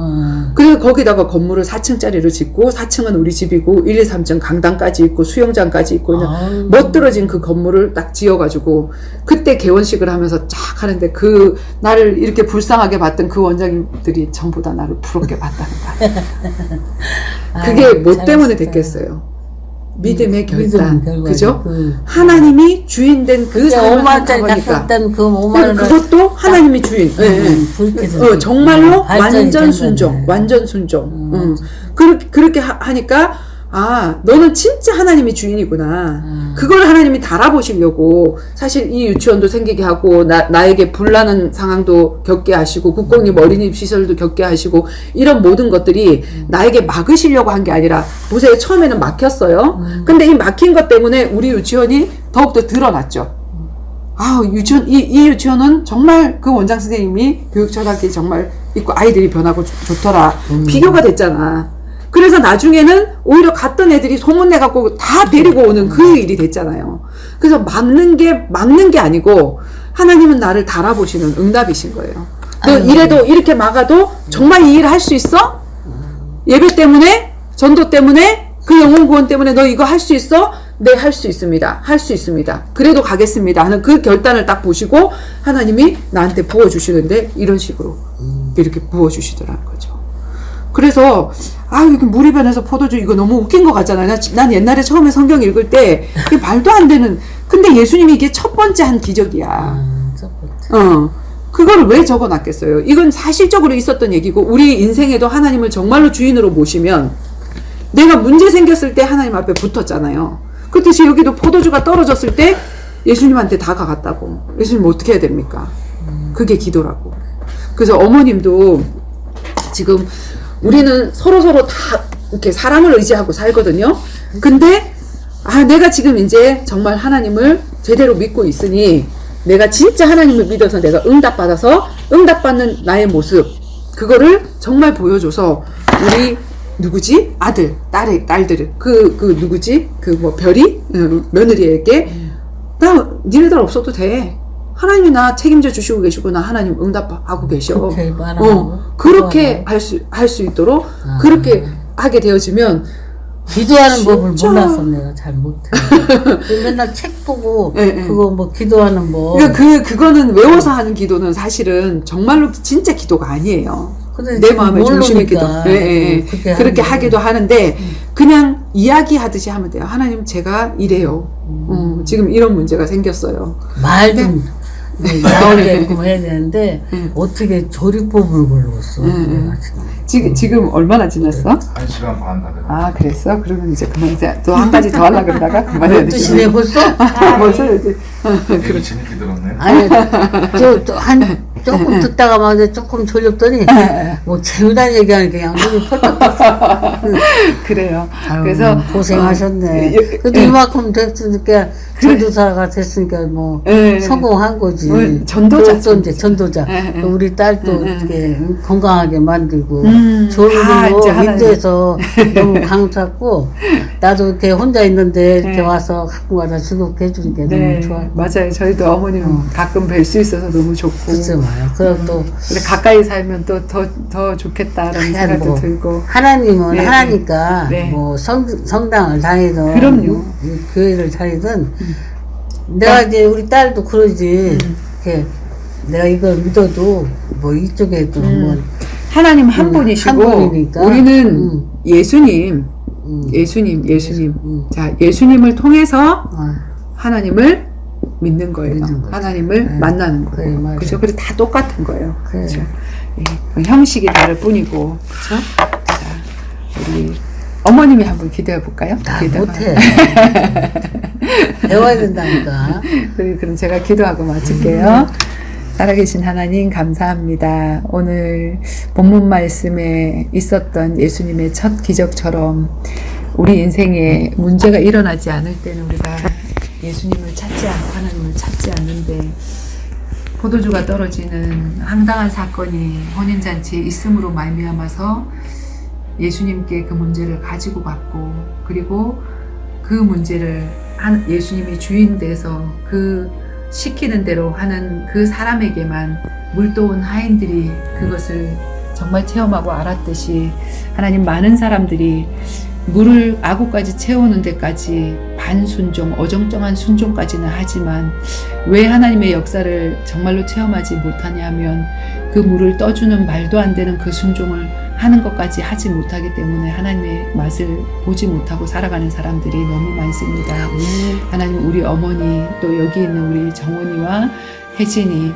그래서 거기다가 건물을 4층짜리를 짓고, 4층은 우리 집이고 1, 2, 3층 강당까지 있고 수영장까지 있고 그냥 멋들어진 그 건물을 딱 지어가지고 그때 개원식을 하면서 쫙 하는데, 그 나를 이렇게 불쌍하게 봤던 그 원장님들이 전부 다 나를 부럽게 봤다는 거야. 그게 뭐 때문에 됐겠어요? 믿음의 결단, 그죠? 하나님이 주인된 그 삶을 5만원짜리 살아보니까. 갚았던 그 5만원 그것도 하나님이 주인. 정말로 완전 순종, 완전 순종. 그렇게 하니까, 너는 진짜 하나님이 주인이구나. 그걸 하나님이 달아보시려고 사실 이 유치원도 생기게 하고, 나에게 불나는 상황도 겪게 하시고, 국공립 어린이집 시설도 겪게 하시고, 이런 모든 것들이 나에게 막으시려고 한 게 아니라, 보세요. 처음에는 막혔어요. 근데 이 막힌 것 때문에 우리 유치원이 더욱더 드러났죠. 이 유치원은 정말 그 원장 선생님이 교육 철학이 정말 있고 아이들이 변하고 좋더라. 비교가 됐잖아. 그래서 나중에는 오히려 갔던 애들이 소문내갖고 다 데리고 오는 그 일이 됐잖아요. 그래서 막는 게 아니고 하나님은 나를 달아보시는 응답이신 거예요. 너 이래도 이렇게 막아도 정말 이 일을 할 수 있어? 예배 때문에? 전도 때문에? 그 영혼 구원 때문에 너 이거 할 수 있어? 네, 할 수 있습니다. 할 수 있습니다. 그래도 가겠습니다 하는 그 결단을 딱 보시고 하나님이 나한테 부어주시는데, 이런 식으로 이렇게 부어주시더라는 거죠. 그래서 이렇게 물이변해서 포도주, 이거 너무 웃긴 것 같잖아요. 난 옛날에 처음에 성경 읽을 때 이게 말도 안 되는, 근데 예수님이 이게 첫 번째 한 기적이야. 그걸 왜 적어놨겠어요? 이건 사실적으로 있었던 얘기고, 우리 인생에도 하나님을 정말로 주인으로 모시면, 내가 문제 생겼을 때 하나님 앞에 붙었잖아요. 그렇듯이 여기도 포도주가 떨어졌을 때 예수님한테 다가갔다고. 예수님 어떻게 해야 됩니까? 그게 기도라고. 그래서 어머님도 지금 우리는 서로서로 다 이렇게 사람을 의지하고 살거든요. 근데 내가 지금 이제 정말 하나님을 제대로 믿고 있으니, 내가 진짜 하나님을 믿어서 내가 응답받아서 응답받는 나의 모습, 그거를 정말 보여줘서 우리 누구지? 아들, 딸들을 누구지? 별이? 며느리에게, 니네들 없어도 돼. 하나님이 나 책임져 주시고 계시고, 나 하나님 응답하고 계셔. 그렇게 할 수 있도록 그렇게 하게 되어지면, 기도하는 법을 몰라서 내가 잘 못해. 맨날 책 보고 그거 뭐 기도하는 법. 그러니까 그거는 외워서 하는 기도는 사실은 정말로 진짜 기도가 아니에요. 내 마음의 중심의 기도. 그렇게 하기도 하는데, 그냥 이야기하듯이 하면 돼요. 하나님, 제가 이래요. 지금 이런 문제가 생겼어요. 말 좀 나오게끔 해야 되는데 어떻게 조리법을 모르겠어. 지금 얼마나 지났어? 1시간 반 다 됐어. 그랬어? 그러면 이제 그만, 또 한 가지 더 하려고 그러다가 그만해야 돼. 12시네 벌써? 벌써 이제. 되게 재밌게 들었네. 아니, 조금 듣다가 막 이제 조금 졸렸더니, 뭐, 재미난 얘기하니까 그냥 눈이 펄쩍 떴어. 그래요. 아유, 그래서. 고생하셨네. 그래도 이만큼 됐으니까, 전도사가 됐으니까 뭐, 성공한 거지. 전도자. 전도자. 우리 딸도 이렇게 건강하게 만들고, 좋은 다 일로 이제 하나님. 인도에서 너무 감사했고, 나도 이렇게 혼자 있는데 이렇게 와서 가끔가다 즐겁게 해주니까 너무 좋아. 맞아요. 저희도 어머님 가끔 뵐 수 있어서 너무 좋고. 그치, 말이야. 그럼 또, 우리 가까이 살면 또 더 좋겠다라는 생각도 뭐, 들고. 하나님은 네, 하나니까, 네. 뭐, 성당을 다니든, 그럼요. 교회를 다니든, 내가 이제 우리 딸도 그러지, 이렇게, 내가 이걸 믿어도, 뭐, 이쪽에도 뭐, 하나님 한 한 분이시고 분이니까. 우리는 예수님. 자, 예수님을 통해서 하나님을 믿는 거예요. 믿는 거죠. 하나님을 네. 만나는 그래, 거예요. 맞아요. 그죠? 그래서 다 똑같은 거예요. 그래. 그죠? 예, 형식이 다를 뿐이고. 그죠? 자, 우리 어머님이 한번 기도해 볼까요? 나 못해. 배워야 된다니까. 그럼 제가 기도하고 마칠게요. 살아계신 하나님 감사합니다. 오늘 본문 말씀에 있었던 예수님의 첫 기적처럼 우리 인생에 문제가 일어나지 않을 때는 우리가 예수님을 찾지 않고 하나님을 찾지 않는데 포도주가 떨어지는 황당한 사건이 혼인잔치에 있음으로 말미암아서 예수님께 그 문제를 가지고 갔고 그리고 그 문제를 예수님이 주인 돼서 그 시키는 대로 하는 그 사람에게만 물도온 하인들이 그것을 정말 체험하고 알았듯이 하나님 많은 사람들이 물을 아구까지 채우는 데까지 반순종, 어정쩡한 순종까지는 하지만 왜 하나님의 역사를 정말로 체험하지 못하냐면 그 물을 떠주는 말도 안 되는 그 순종을 하는 것까지 하지 못하기 때문에 하나님의 맛을 보지 못하고 살아가는 사람들이 너무 많습니다. 하나님 우리 어머니 또 여기 있는 우리 정원이와 혜진이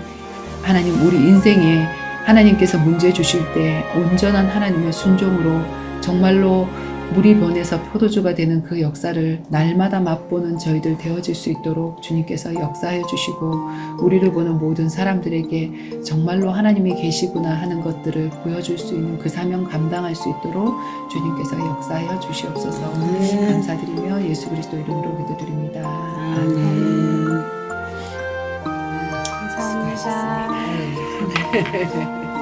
하나님 우리 인생에 하나님께서 문제 주실 때 온전한 하나님의 순종으로 정말로 물이 변해서 포도주가 되는 그 역사를 날마다 맛보는 저희들 되어질 수 있도록 주님께서 역사해 주시고 우리를 보는 모든 사람들에게 정말로 하나님이 계시구나 하는 것들을 보여줄 수 있는 그 사명 감당할 수 있도록 주님께서 역사하여 주시옵소서. 감사드리며 예수 그리스도 이름으로 기도드립니다. 아멘. 감사합니다.